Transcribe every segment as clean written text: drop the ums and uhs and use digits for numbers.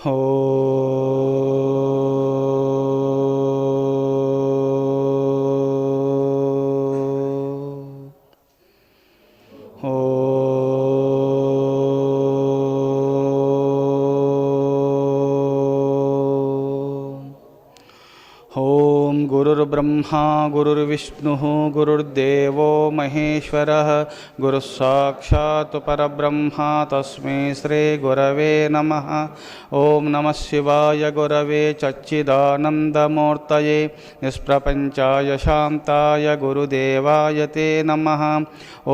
హో ఓం గురుర్బ్రహ్మా గురుర్విష్ణుః గురుర్దేవో మహేశ్వరః గురుః సాక్షాత్ పరబ్రహ్మ తస్మై శ్రీ గురవే నమః. ఓం నమః శివాయ గురవే సచ్చిదానందమూర్తయే నిష్ప్రపంచాయ శాంతాయ గురుదేవాయ తే నమః.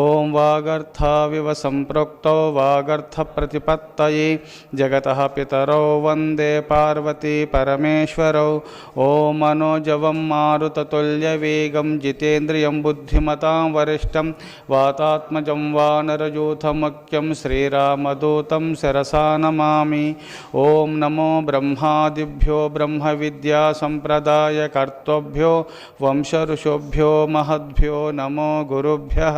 ఓం వాగర్థావివ సంపృక్తౌ వాగర్థప్రతిపత్తయే జగతః పితరౌ వందే పార్వతీ పరమేశ్వరౌ. ఓం మనోజవం మారుతతుల్యవేగం జితేంద్రియం బుద్ధిమతాం వరిష్టం వాతాత్మజం వానరయూథముఖ్యం శ్రీరామదూతం శిరసా నమామి. ఓం నమో బ్రహ్మాదిభ్యో బ్రహ్మ విద్యా సంప్రదాయ కర్తృభ్యో వంశఋషుభ్యో మహద్భ్యో నమో గురుభ్యః.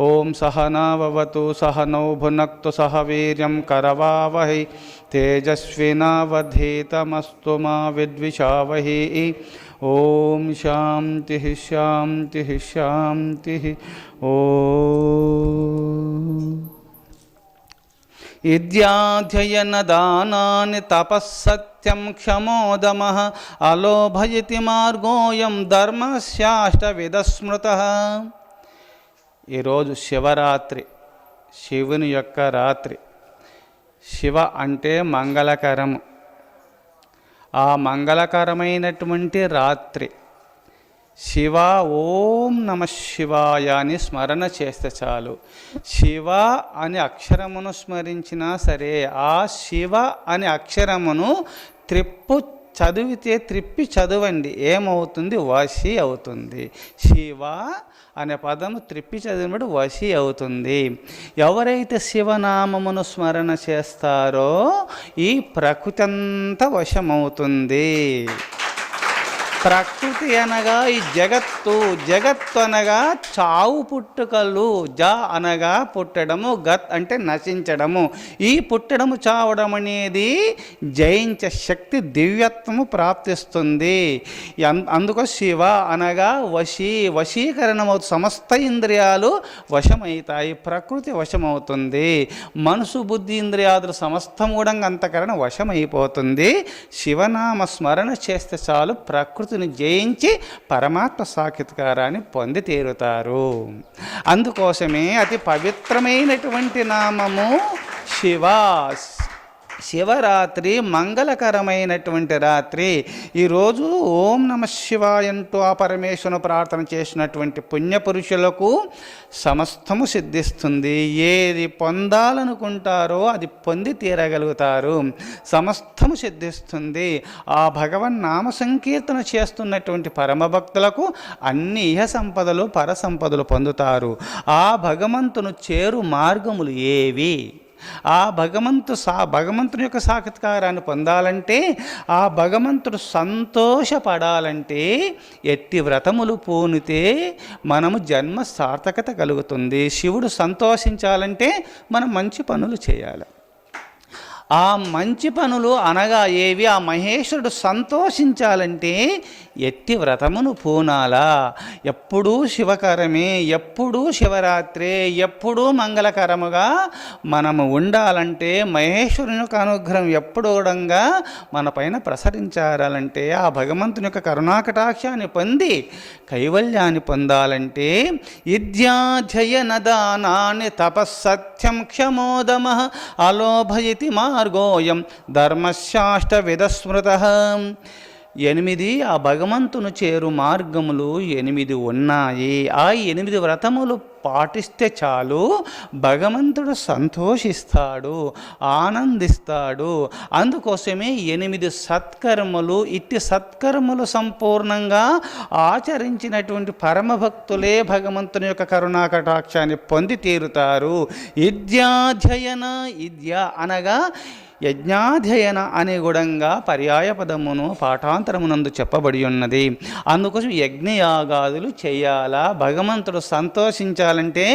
ఓం సహనావవతు సహనౌ భునక్తు సహ వీర్యం కరవావహై తేజస్వినావధీతమస్తు మా విద్విషావహి. ఓం శాంతి శాంతి శాంతి. ఓం విద్యాధ్యయనదానాని తపస్సత్యం క్షమోదమః అలోభయతి మార్గోయం ధర్మస్యాష్టవిధస్మృతః. ఈరోజు శివరాత్రి, శివుని యొక్క రాత్రి. శివ అంటే మంగళకరము. ఆ మంగళకరమైనటువంటి రాత్రి శివ ఓం నమ శివాయ అని స్మరణ చేస్తే చాలు. శివ అనే అక్షరమును స్మరించినా సరే, ఆ శివ అనే అక్షరమును త్రిప్పి చదవండి. ఏమవుతుంది? వశి అవుతుంది. శివ అనే పదము త్రిప్పి చదివినప్పుడు వశి అవుతుంది. ఎవరైతే శివనామమును స్మరణ చేస్తారో ఈ ప్రకృతి అంతా వశమవుతుంది. ప్రకృతి అనగా ఈ జగత్తు, జగత్తు అనగా చావు పుట్టుకలు. జ అనగా పుట్టడము, గత్ అంటే నశించడము. ఈ పుట్టడము చావడం అనేది జయించే శక్తి, దివ్యత్వము ప్రాప్తిస్తుంది. అందుకో శివ అనగా వశీకరణమవుతుంది. సమస్త ఇంద్రియాలు వశమవుతాయి, ప్రకృతి వశమవుతుంది. మనసు బుద్ధి ఇంద్రియాదులు సమస్తం కూడా అంతకరణ వశమైపోతుంది. శివనామ స్మరణ చేస్తే చాలు ప్రకృతి జయించి పరమాత్మ సాక్షాత్కారాన్ని పొంది తీరుతారు. అందుకోసమే అతి పవిత్రమైనటువంటి నామము శివ. శివరాత్రి మంగళకరమైనటువంటి రాత్రి. ఈరోజు ఓం నమ శివాయ అంటూ ఆ పరమేశ్వరుని ప్రార్థన చేసినటువంటి పుణ్యపురుషులకు సమస్తము సిద్ధిస్తుంది. ఏది పొందాలనుకుంటారో అది పొంది తీరగలుగుతారు. సమస్తము సిద్ధిస్తుంది. ఆ భగవన్ నామ సంకీర్తన చేస్తున్నటువంటి పరమభక్తులకు అన్ని ఇహ సంపదలు పర సంపదలు పొందుతారు. ఆ భగవంతును చేరు మార్గములు ఏవి? ఆ భగవంతుని యొక్క సాక్షాత్కారాన్ని పొందాలంటే, ఆ భగవంతుడు సంతోషపడాలంటే ఎట్టి వ్రతములు పూనితే మనము జన్మ సార్థకత కలుగుతుంది. శివుడు సంతోషించాలంటే మనం మంచి పనులు చేయాలి. ఆ మంచి పనులు అనగా ఏవి? ఆ మహేశ్వరుడు సంతోషించాలంటే ఎట్టి వ్రతమును పూనాలా. ఎప్పుడూ శివకరమే, ఎప్పుడూ శివరాత్రే, ఎప్పుడూ మంగళకరముగా మనము ఉండాలంటే, మహేశ్వరుని యొక్క అనుగ్రహం ఎప్పుడూడంగా మన పైన ప్రసరించాలంటే, ఆ భగవంతుని యొక్క కరుణాకటాక్షాన్ని పొంది కైవల్యాన్ని పొందాలంటే విద్యాధ్యయనదానాని తపస్సత్యం క్షమోదమః అలోభయతి మార్గోయం ధర్మశాస్త్రవిధస్మృతః. 8 ఆ భగవంతును చేరు మార్గములు 8 ఉన్నాయి. ఆ 8 వ్రతములు పాటిస్తే చాలు భగవంతుడు సంతోషిస్తాడు, ఆనందిస్తాడు. అందుకోసమే 8 సత్కర్మలు. ఇట్టి సత్కర్మలు సంపూర్ణంగా ఆచరించినటువంటి పరమభక్తులే భగవంతుని యొక్క కరుణాకటాక్షాన్ని పొంది తీరుతారు. విద్యాధ్యయన, విద్య అనగా యజ్ఞాధ్యయన అనే గుణంగా పర్యాయ పదమును పాఠాంతరమునందు చెప్పబడి ఉన్నది. అందుకోసం యజ్ఞయాగాదులు చేయాలా, భగవంతుడు సంతోషించాలి చేయాలంటే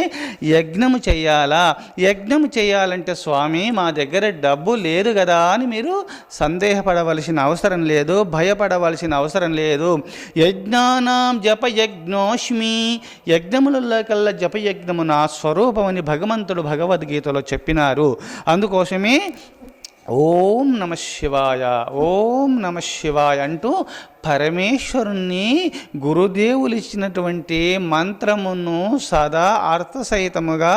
యజ్ఞము చేయాలా? యజ్ఞము చేయాలంటే స్వామి మా దగ్గర డబ్బు లేదు కదా అని మీరు సందేహపడవలసిన అవసరం లేదు, భయపడవలసిన అవసరం లేదు. యజ్ఞానాం జపయజ్ఞోష్మి, యజ్ఞములలో కల్లా జపయజ్ఞము నా స్వరూపమని భగవంతుడు భగవద్గీతలో చెప్పినారు. అందుకోసమే ఓం నమ శివాయ, ఓం నమ శివాయ అంటూ పరమేశ్వరుణ్ణి గురుదేవులు ఇచ్చినటువంటి మంత్రమును సదా అర్థసహితముగా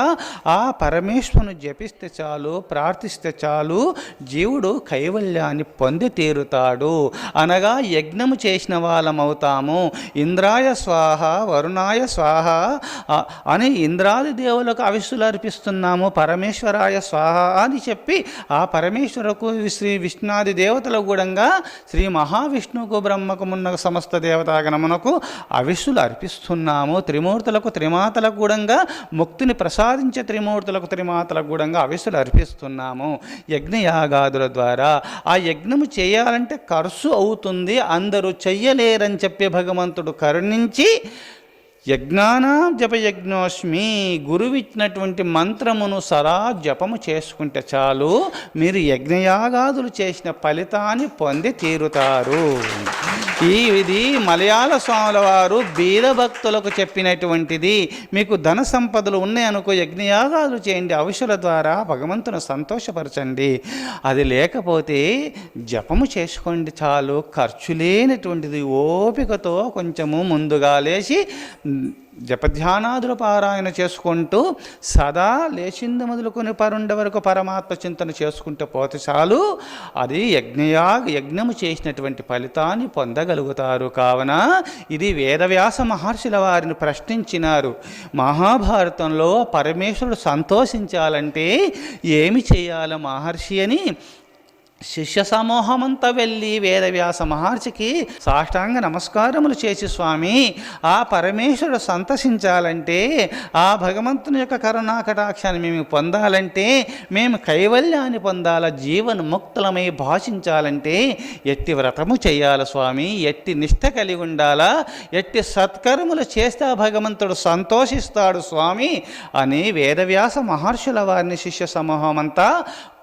ఆ పరమేశ్వరుని జపిస్తే చాలు, ప్రార్థిస్తే చాలు, జీవుడు కైవల్యాన్ని పొంది తీరుతాడు. అనగా యజ్ఞము చేసిన వాళ్ళమవుతాము. ఇంద్రాయ స్వాహ, వరుణాయ స్వాహ అని ఇంద్రాది దేవులకు అవిస్సులు అర్పిస్తున్నాము, పరమేశ్వరాయ స్వాహ అని చెప్పి ఆ పరమేశ్వరకు శ్రీ విష్ణాది దేవతలకు కూడా శ్రీ మహావిష్ణువుకు బ్రహ్మకు మున్న సమస్త దేవతాగణమునకు అవిస్సులు అర్పిస్తున్నాము. త్రిమూర్తులకు త్రిమాతలకు కూడా ముక్తిని ప్రసాదించే త్రిమూర్తులకు త్రిమాతలకు కూడా అవిస్సులు అర్పిస్తున్నాము యజ్ఞయాగాదుల ద్వారా. ఆ యజ్ఞము చేయాలంటే ఖర్చు అవుతుంది, అందరూ చెయ్యలేరని చెప్పే భగవంతుడు కరుణించి యజ్ఞానాం జపయజ్ఞోస్మి, గురువిచ్చినటువంటి మంత్రమును సదా జపము చేసుకుంటే చాలు, మీరు యజ్ఞయాగాదులు చేసిన ఫలితాన్ని పొంది తీరుతారు. ఇది మలయాళ స్వాముల వారు బీద భక్తులకు చెప్పినటువంటిది. మీకు ధన సంపదలు ఉన్నాయనుకో, యజ్ఞయాగాదులు చేయండి, అవిషుల ద్వారా భగవంతుని సంతోషపరచండి. అది లేకపోతే జపము చేసుకోండి చాలు, ఖర్చు లేనటువంటిది. ఓపికతో కొంచెము ముందుగా లేచి జపధ్యానాదుల పారాయణ చేసుకుంటూ సదా లేచింది మొదలుకొని పరుండ వరకు పరమాత్మ చింతన చేసుకుంటూ పోతే చాలు, అది యజ్ఞము చేసినటువంటి ఫలితాన్ని పొందగలుగుతారు. కావున ఇది వేదవ్యాస మహర్షుల వారిని ప్రశ్నించినారు. మహాభారతంలో పరమేశ్వరుడు సంతోషించాలంటే ఏమి చేయాలి మహర్షి అని శిష్య సమూహమంతా వెళ్ళి వేదవ్యాస మహర్షికి సాష్టాంగ నమస్కారములు చేసి, స్వామి ఆ పరమేశ్వరుడు సంతసించాలంటే, ఆ భగవంతుని యొక్క కరుణా కటాక్షాన్ని మేము పొందాలంటే, మేము కైవల్యాన్ని పొందాల, జీవన్ముక్తులమై భాషించాలంటే ఎట్టి వ్రతము చేయాలి స్వామి, ఎట్టి నిష్ఠ కలిగి ఉండాలా, ఎట్టి సత్కర్మలు చేస్తే భగవంతుడు సంతోషిస్తాడు స్వామి అని వేదవ్యాస మహర్షుల వారిని శిష్య సమూహమంతా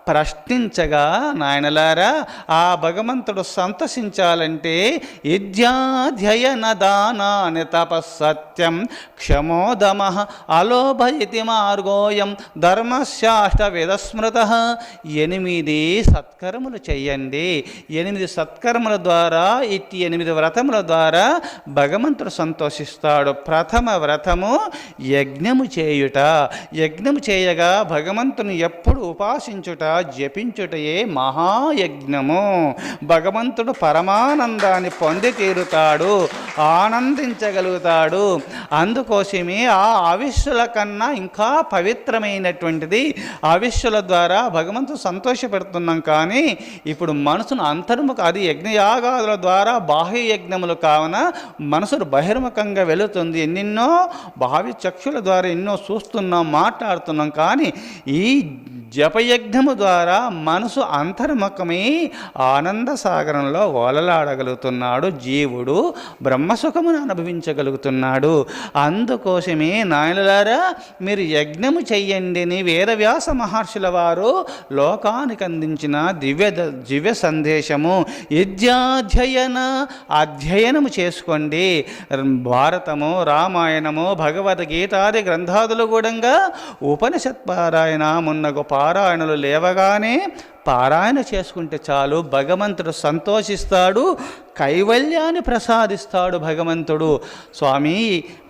ప్రశ్నించగా, నాయనలారా ఆ భగవంతుడు సంతసించాలంటే విద్యాధ్యయన దానాని తపస్సత్యం క్షమోదమ అలోభయతి మార్గోయం ధర్మశాస్త్ర వేదస్మృత. 8 సత్కర్మలు చెయ్యండి. 8 సత్కర్మల ద్వారా, ఇట్టి 8 వ్రతముల ద్వారా భగవంతుడు సంతోషిస్తాడు. ప్రథమ వ్రతము యజ్ఞము చేయుట. యజ్ఞము చేయగా భగవంతుని ఎప్పుడు ఉపాసించుట, జపించుటయే మహాయజ్ఞము. భగవంతుడు పరమానందాన్ని పొంది తీరుతాడు, ఆనందించగలుగుతాడు. అందుకోసమే ఆ ఆవిష్యుల కన్నా ఇంకా పవిత్రమైనటువంటిది. ఆవిష్యుల ద్వారా భగవంతుడు సంతోషపెడుతున్నాం, కానీ ఇప్పుడు మనసును అంతర్ముఖ, అది యజ్ఞయాగాదుల ద్వారా బాహ్య యజ్ఞములు కావున మనసును బహిర్ముఖంగా వెళుతుంది. ఎన్నెన్నో భావి చక్షుల ద్వారా ఎన్నో చూస్తున్నాం, మాట్లాడుతున్నాం, కానీ ఈ జపయజ్ఞము ద్వారా మనసు అంతర్ముఖమై ఆనంద సాగరంలో ఓలలాడగలుగుతున్నాడు. జీవుడు బ్రహ్మసుఖమును అనుభవించగలుగుతున్నాడు. అందుకోసమే నాయనలారా మీరు యజ్ఞము చెయ్యండి అని వేదవ్యాస మహర్షుల వారు లోకానికి అందించిన దివ్య సందేశము. అధ్యయనము చేసుకోండి. భారతము, రామాయణము, భగవద్గీతాది గ్రంథాదులు కూడా ఉపనిషత్ పారాయణ మున్నగు పారాయణలు లేవగానే పారాయణ చేసుకుంటే చాలు, భగవంతుడు సంతోషిస్తాడు, కైవల్యాన్ని ప్రసాదిస్తాడు భగవంతుడు. స్వామి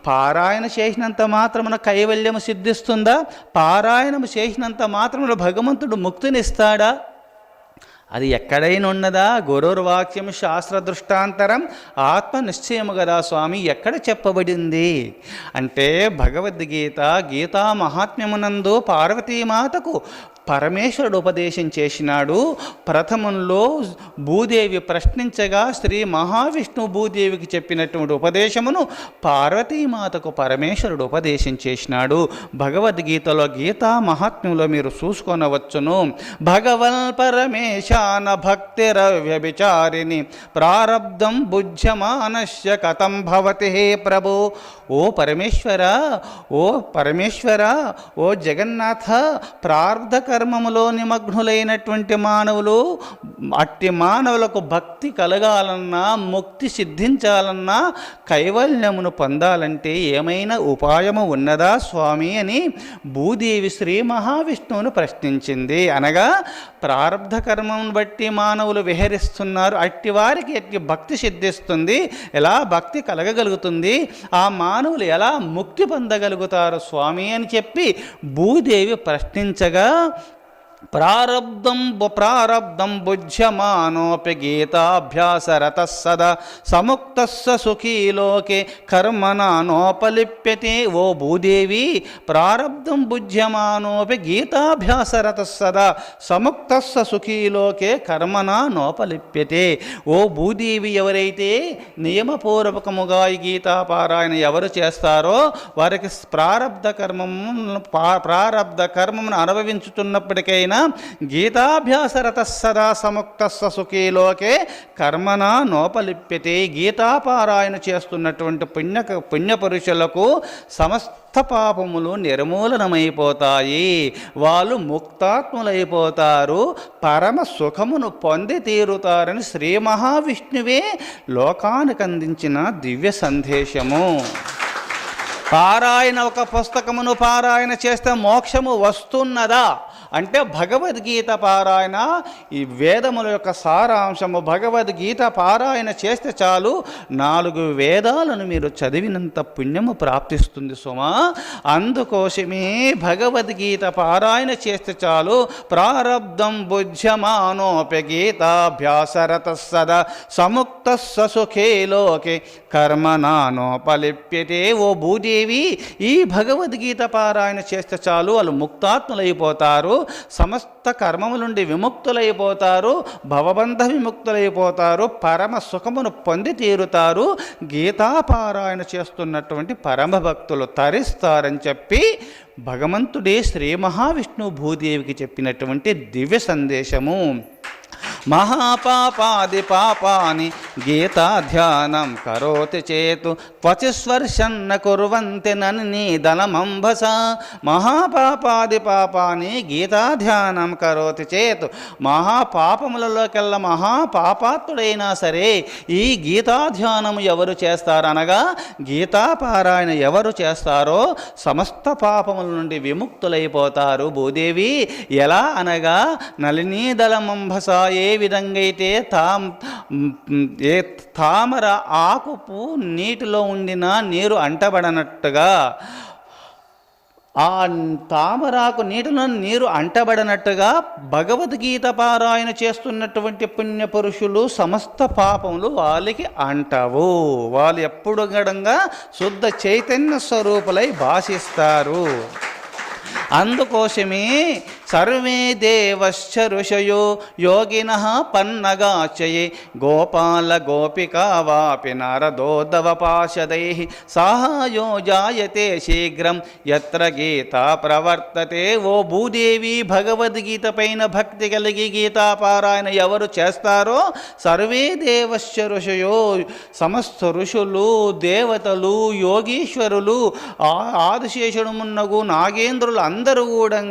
పారాయణ చేసినంత మాత్రమున కైవల్యము సిద్ధిస్తుందా? పారాయణము చేసినంత మాత్రమున భగవంతుడు ముక్తినిస్తాడా? అది ఎక్కడైనా ఉన్నదా? గురుర్వాక్యం శాస్త్ర దృష్టాంతరం ఆత్మ నిశ్చయము కదా స్వామి, ఎక్కడ చెప్పబడింది అంటే భగవద్గీత, గీతా మహాత్మ్యమునందు పార్వతీమాతకు పరమేశ్వరుడు ఉపదేశం చేసినాడు. ప్రథమంలో భూదేవి ప్రశ్నించగా శ్రీ మహావిష్ణువు భూదేవికి చెప్పినటువంటి ఉపదేశమును పార్వతీమాతకు పరమేశ్వరుడు ఉపదేశం చేసినాడు. భగవద్గీతలో గీతా మహాత్మ్యంలో మీరు చూసుకొనవచ్చును. భగవన్ పరమేశాన భక్తిరవ్యభిచారిణి ప్రారబ్ధం బుజ్యమానస్య కథం భవతి హే ప్రభు. ఓ పరమేశ్వర, ఓ పరమేశ్వర, ఓ జగన్నాథ, ప్రారబ్ధ కర్మములో నిమగ్నులైనటువంటి మానవులు, అట్టి మానవులకు భక్తి కలగాలన్నా, ముక్తి సిద్ధించాలన్నా, కైవల్యమును పొందాలంటే ఏమైనా ఉపాయము ఉన్నదా స్వామి అని భూదేవి శ్రీ మహావిష్ణువును ప్రశ్నించింది. అనగా ప్రారబ్ధ కర్మను బట్టి మానవులు విహరిస్తున్నారు, అట్టి వారికి ఎట్టి భక్తి సిద్ధిస్తుంది, ఎలా భక్తి కలగగలుగుతుంది, ఆ మానవులు ఎలా ముక్తి పొందగలుగుతారు స్వామి అని చెప్పి భూదేవి ప్రశ్నించగా ప్రారబ్ధం బుజ్యమానోపి గీతాభ్యాసరత సదా సముక్తస్స సుఖీ లోకే కర్మణా నోపలిప్యతే. ఓ భూదేవి, ప్రారబ్ధం బుజ్యమానోపి గీతాభ్యాసరత సదా సముక్తస్స సుఖీ లోకే కర్మణా నోపలిప్యతే. ఓ భూదేవి, ఎవరైతే నియమపూర్వకముగా ఈ గీతాపారాయణ ఎవరు చేస్తారో వారికి ప్రారబ్ధ కర్మమును అనుభవించుతున్నప్పటికైనా గీతాభ్యాసరత సదా సముక్తస్స సుఖీ లోకే కర్మణా నోపలిప్యతే. గీతాపారాయణ చేస్తున్నటువంటి పుణ్యపురుషులకు సమస్త పాపములు నిర్మూలనమైపోతాయి, వాళ్ళు ముక్తాత్ములైపోతారు, పరమ సుఖమును పొంది తీరుతారని శ్రీ మహావిష్ణువే లోకానికి అందించిన దివ్య సందేశము. పారాయణ, ఒక పుస్తకమును పారాయణ చేస్తే మోక్షము వస్తున్నదా అంటే భగవద్గీత పారాయణ, ఈ వేదముల యొక్క సారాంశము. భగవద్గీత పారాయణ చేస్తే చాలు 4 వేదాలను మీరు చదివినంత పుణ్యము ప్రాప్తిస్తుంది సుమా. అందుకోసమే భగవద్గీత పారాయణ చేస్తే చాలు. ప్రారబ్ధం బుజ్యమానోపి గీతాభ్యాసరత సదా సముక్తస్స సుఖే లోకే కర్మణా నోపలిప్యతే. ఓ భూదేవి, ఈ భగవద్గీత పారాయణ చేస్తే చాలు వాళ్ళు ముక్తాత్ములైపోతారు, సమస్త కర్మముల నుండి విముక్తులైపోతారు, భవబంధ విముక్తులైపోతారు, పరమ సుఖమును పొంది తీరుతారు, గీతాపారాయణ చేస్తున్నటువంటి పరమ భక్తులు తరిస్తారని చెప్పి భగవంతుడే శ్రీ మహావిష్ణువు భూదేవికి చెప్పినటువంటి దివ్య సందేశము. మహాపాపాది పాపాని గీతాధ్యానం కరోతి చేతు క్వచిస్వర్షన్న కుర్వంతి నన్ని దళమంబస. మహాపాపాది పాపాని గీతాధ్యానం కరోతి చేతు. మహాపాపములలోకెల్లా మహాపాపాత్తుడైనా సరే ఈ గీతాధ్యానము ఎవరు చేస్తారనగా గీతాపారాయణ ఎవరు చేస్తారో సమస్త పాపముల నుండి విముక్తులైపోతారు. భూదేవి ఎలా అనగా నళినీదళమంబస, ఏ విధంగా అయితే తామర ఆకుపు నీటిలో ఉండిన నీరు అంటబడనట్టుగా, ఆ తామరాకు నీటిలో నీరు అంటబడినట్టుగా భగవద్గీత పారాయణ చేస్తున్నటువంటి పుణ్యపురుషులు సమస్త పాపములు వాళ్ళకి అంటవు. వాళ్ళు ఎప్పుడు గడంగా శుద్ధ చైతన్య స్వరూపులై భాషిస్తారు. అందుకోసమే సర్వే దేవశ్చ ఋషయో యోగినః పన్నగాచయే గోపాల గోపికా వాపి నారదోదవపాశదైః సాహాయో జాయతే శీఘ్రం యత్ర గీత ప్రవర్తతే. ఓ భూదేవి, భగవద్గీత పైన భక్తి కలిగి గీతాపారాయణ ఎవరు చేస్తారో సర్వే దేవశ్చ ఋషయో, సమస్త ఋషులు, దేవతలు, యోగీశ్వరులు, ఆదిశేషుడు మున్నగు నాగేంద్రులు అందరూ కూడా,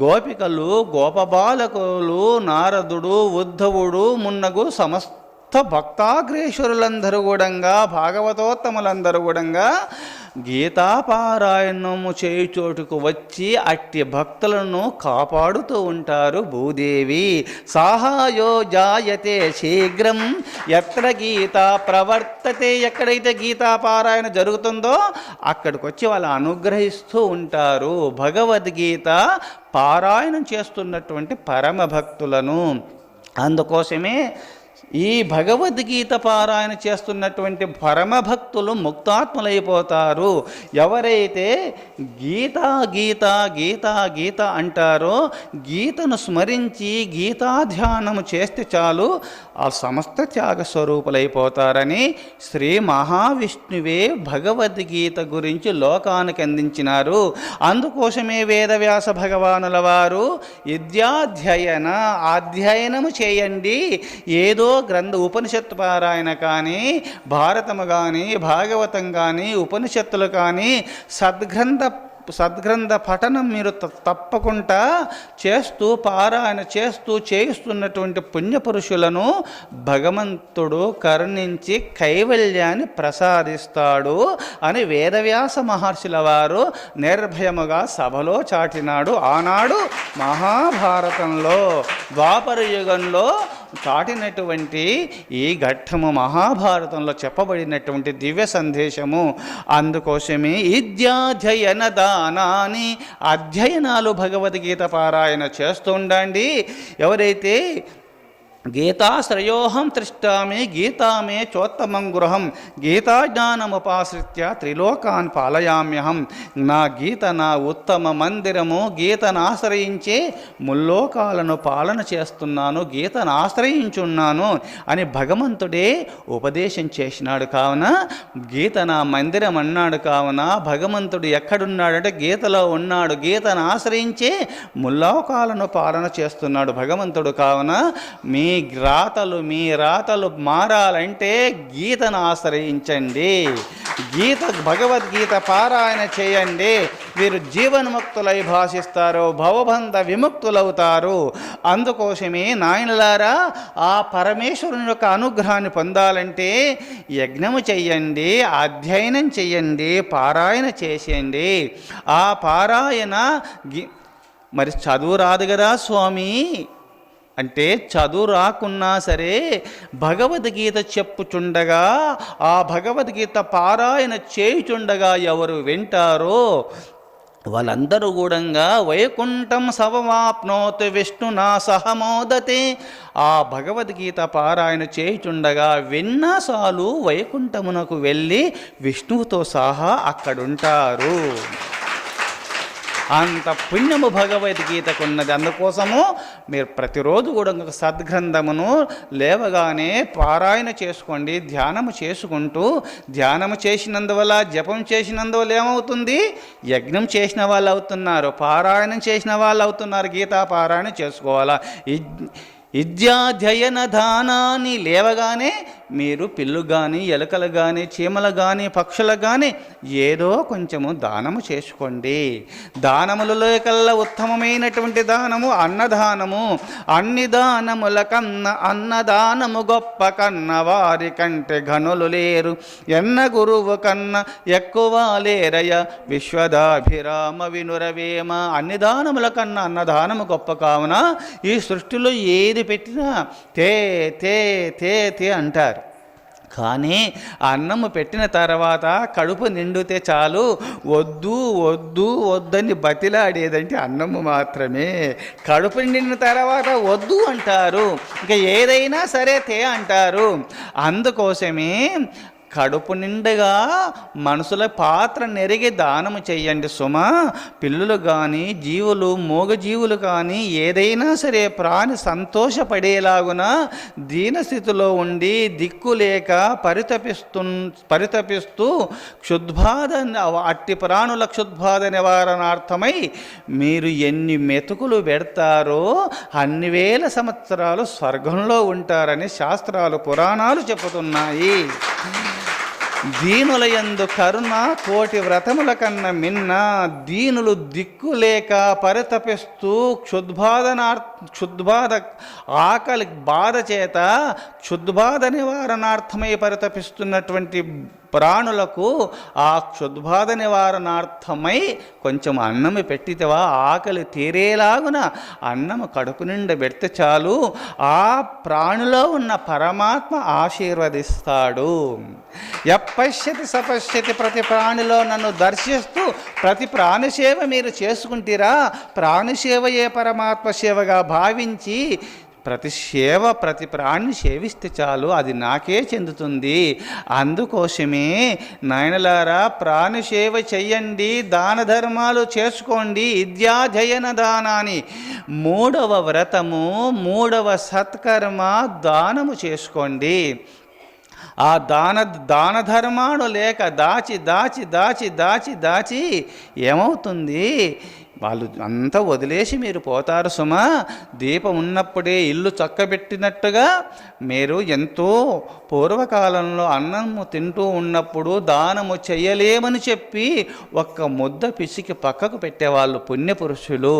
గోపికలు, గోపబాలకులు, నారదుడు, ఉద్ధవుడు మున్నగు సమస్త భక్తాగ్రేశ్వరులందరూ కూడా, భాగవతోత్తములందరూ కూడా గీతాపారాయణము చేయుచోటుకు వచ్చి అట్టి భక్తులను కాపాడుతూ ఉంటారు భూదేవి. సాహాయో జాయతే శీఘ్రం ఎక్కడ గీత ప్రవర్తతే. ఎక్కడైతే గీతాపారాయణ జరుగుతుందో అక్కడికి వచ్చి వాళ్ళు అనుగ్రహిస్తూ ఉంటారు భగవద్గీత పారాయణం చేస్తున్నటువంటి పరమ భక్తులను. అందుకోసమే ఈ భగవద్గీత పారాయణ చేస్తున్నటువంటి పరమభక్తులు ముక్తాత్ములైపోతారు. ఎవరైతే గీతా గీత గీతా గీత అంటారో, గీతను స్మరించి గీతాధ్యానము చేస్తే చాలు ఆ సమస్త త్యాగ స్వరూపులైపోతారని శ్రీ మహావిష్ణువే భగవద్గీత గురించి లోకానికి అందించినారు. అందుకోసమే వేదవ్యాస భగవానుల వారు అధ్యయనము చేయండి. ఏదో ఉపనిషత్తు పారాయణ కానీ, భారతము కానీ, భాగవతం కానీ, ఉపనిషత్తులు కానీ, సద్గ్రంథ పఠనం మీరు తప్పకుండా చేస్తూ పారాయణ చేస్తున్నటువంటి పుణ్యపురుషులను భగవంతుడు కరుణించి కైవల్యాన్ని ప్రసాదిస్తాడు అని వేదవ్యాస మహర్షుల వారు నిర్భయముగా సభలో చాటినాడు. ఆనాడు మహాభారతంలో, ద్వాపర యుగంలో చాటినటువంటి ఈ ఘట్టము మహాభారతంలో చెప్పబడినటువంటి దివ్య సందేశము. అందుకోసమే విద్యాధ్యయన దానాన్ని, అధ్యయనాలు భగవద్గీత పారాయణ చేస్తుండండి. ఎవరైతే గీతాశ్రయోహం తిష్టామి గీతామే చోత్తమం గృహం గీతాజ్ఞానముపాశ్రిత్య త్రిలోకాన్ పాలయామ్యహం. నా గీత నా ఉత్తమ మందిరము, గీతను ఆశ్రయించే ముల్లోకాలను పాలన చేస్తున్నాను, గీతను ఆశ్రయించున్నాను అని భగవంతుడే ఉపదేశం చేసినాడు. కావున గీత నా మందిరం అన్నాడు. కావున భగవంతుడు ఎక్కడున్నాడంటే గీతలో ఉన్నాడు. గీతను ఆశ్రయించే ముల్లోకాలను పాలన చేస్తున్నాడు భగవంతుడు. కావున మీ రాతలు మారాలంటే గీతను ఆశ్రయించండి, భగవద్గీత పారాయణ చేయండి. వీరు జీవన్ముక్తులై భాషిస్తారు, భవబంధ విముక్తులవుతారు. అందుకోసమే నాయనలారా, ఆ పరమేశ్వరుని యొక్క అనుగ్రహాన్ని పొందాలంటే యజ్ఞము చెయ్యండి, అధ్యయనం చెయ్యండి, పారాయణ చేసేయండి. ఆ పారాయణ మరి చదువు రాదు కదా స్వామి అంటే, చదువు రాకున్నా సరే భగవద్గీత చెప్పుచుండగా, ఆ భగవద్గీత పారాయణ చేయుచుండగా ఎవరు వింటారో వాళ్ళందరూ కూడా వైకుంఠం సవమాప్నోత్ విష్ణునా సహమోదతే. ఆ భగవద్గీత పారాయణ చేయుచుండగా విన్నా చాలు వైకుంఠమునకు వెళ్ళి విష్ణువుతో సహా అక్కడుంటారు. అంత పుణ్యము భగవద్గీతకున్నది. అందుకోసము మీరు ప్రతిరోజు కూడా ఒక సద్గ్రంథమును లేవగానే పారాయణ చేసుకోండి. ధ్యానము చేసుకుంటూ, ధ్యానము చేసినందువల్ల, జపం చేసినందువల్ల ఏమవుతుంది? యజ్ఞం చేసిన వాళ్ళు అవుతున్నారు, పారాయణం చేసిన వాళ్ళు అవుతున్నారు. గీతా పారాయణ చేసుకోవాలా. విద్యాధ్యయన దానాన్ని లేవగానే మీరు పిల్లు కానీ, ఎలుకలు కానీ, చీమలు కానీ, పక్షులు కానీ ఏదో కొంచెము దానము చేసుకోండి. దానములలో కల్లా ఉత్తమమైనటువంటి దానము అన్నదానము. అన్ని దానముల కన్న అన్నదానము గొప్ప కన్న వారి కంటే ఘనులు లేరు, ఎన్న గురువు కన్న ఎక్కువ లేరయ విశ్వదాభిరామ వినురవేమ. అన్ని దానముల కన్నా అన్నదానము గొప్ప. కావున ఈ సృష్టిలో ఏది పెట్టినా తే తే తే తే అంటారు. కానీ అన్నము పెట్టిన తర్వాత కడుపు నిండితే చాలు, వద్దు వద్దు వద్దని బతిలాడేదంటే అన్నము మాత్రమే. కడుపు నిండిన తర్వాత వద్దు అంటారు, ఇంకా ఏదైనా సరే తే అంటారు. అందుకోసమే కడుపు నిండుగా మనసుల పాత్ర నెరిగి దానము చెయ్యండి సుమా. పిల్లులు కానీ, జీవులు, మూగజీవులు కానీ ఏదైనా సరే ప్రాణి సంతోషపడేలాగున దీనస్థితిలో ఉండి దిక్కులేక పరితపిస్తూ క్షుద్బాధ, అట్టి ప్రాణుల క్షుద్బాధ నివారణార్థమై మీరు ఎన్ని మెతుకులు పెడతారో అన్ని వేల సంవత్సరాలు స్వర్గంలో ఉంటారని శాస్త్రాలు, పురాణాలు చెబుతున్నాయి. దీనులయందు కరుణ కోటి వ్రతముల కన్న మిన్న. దీనులు దిక్కులేక పరితపిస్తూ క్షుద్బాధ ఆకలి బాధ చేత క్షుద్బాధ నివారణార్థమై పరితపిస్తున్నటువంటి ప్రాణులకు ఆ క్షుద్బాధ నివారణార్థమై కొంచెం అన్నము పెట్టితేవా ఆకలి తీరేలాగున అన్నము కడుపు నిండా పెడితే చాలు, ఆ ప్రాణులో ఉన్న పరమాత్మ ఆశీర్వదిస్తాడు. ఎప్పశ్యతి సపశ్యతి. ప్రతి ప్రాణిలో నన్ను దర్శిస్తూ ప్రతి ప్రాణిసేవ మీరు చేసుకుంటారా? ప్రాణిసేవయే పరమాత్మ సేవగా భావించి ప్రతి ప్రాణిని సేవిస్తే చాలు, అది నాకే చెందుతుంది. అందుకోసమే నాయనలారా ప్రాణి సేవ చెయ్యండి, దాన ధర్మాలు చేసుకోండి. విద్యాజయన దానాన్ని 3వ వ్రతము, 3వ సత్కర్మ దానము చేసుకోండి. ఆ దాన ధర్మాలు లేక దాచి ఏమవుతుంది, వాళ్ళు అంతా వదిలేసి మీరు పోతారు సుమా. దీపం ఉన్నప్పుడే ఇల్లు చక్కబెట్టినట్టుగా మీరు ఎంతో పూర్వకాలంలో అన్నము తింటూ ఉన్నప్పుడు దానము చెయ్యలేమని చెప్పి ఒక్క ముద్ద పిసికి పక్కకు పెట్టేవాళ్ళు పుణ్యపురుషులు.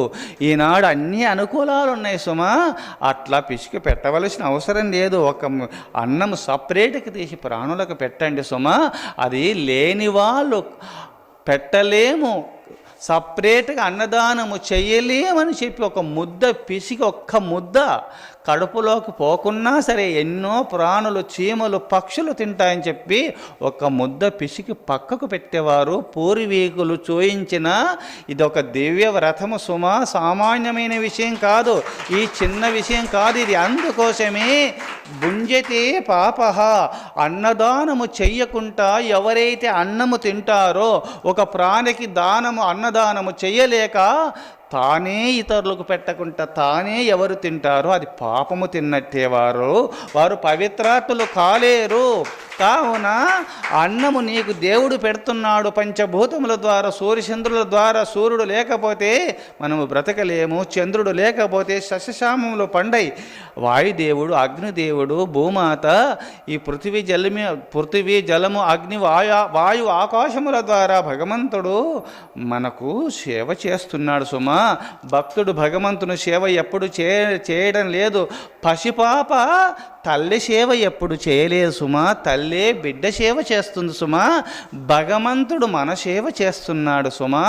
ఈనాడు అన్ని అనుకూలాలు ఉన్నాయి సుమా, అట్లా పిసికి పెట్టవలసిన అవసరం లేదు. ఒక అన్నం సపరేట్కి తీసి ప్రాణులకు పెట్టండి సుమా. అది లేని వాళ్ళు పెట్టలేము, సపరేట్గా అన్నదానము చెయ్యలేమని చెప్పి ఒక ముద్ద పిసికి, ఒక్క ముద్ద కడుపులోకి పోకున్నా సరే ఎన్నో ప్రాణులు, చీమలు, పక్షులు తింటాయని చెప్పి ఒక ముద్ద పిసికి పక్కకు పెట్టేవారు పూర్వీకులు చూయించిన ఇదొక దివ్య వ్రతము సుమా. సామాన్యమైన విషయం కాదు, ఈ చిన్న విషయం కాదు ఇది. అందుకోసమే భుంజతే పాపః, అన్నదానము చెయ్యకుండా ఎవరైతే అన్నము తింటారో, ఒక ప్రాణికి అన్నదానము చెయ్యలేక తానే ఇతరులకు పెట్టకుండా తానే ఎవరు తింటారో అది పాపము తిన్నట్టే. వారు పవిత్రాత్ములు కాలేరు. కావున అన్నము నీకు దేవుడు పెడుతున్నాడు పంచభూతముల ద్వారా, సూర్యచంద్రుల ద్వారా. సూర్యుడు లేకపోతే మనము బ్రతకలేము, చంద్రుడు లేకపోతే సస్యశ్యామములు పండై. వాయుదేవుడు, అగ్నిదేవుడు, భూమాత, ఈ పృథివీ జలము, అగ్ని, వాయు ఆకాశముల ద్వారా భగవంతుడు మనకు సేవ చేస్తున్నాడు సుమా. భక్తుడు భగవంతుని సేవ ఎప్పుడు చేయడం లేదు. పసిపాప తల్లి సేవ ఎప్పుడు చేయలేదు సుమా. తల్లే బిడ్డ సేవ చేస్తుంది సుమా. భగవంతుడు మన సేవ చేస్తున్నాడు సుమా.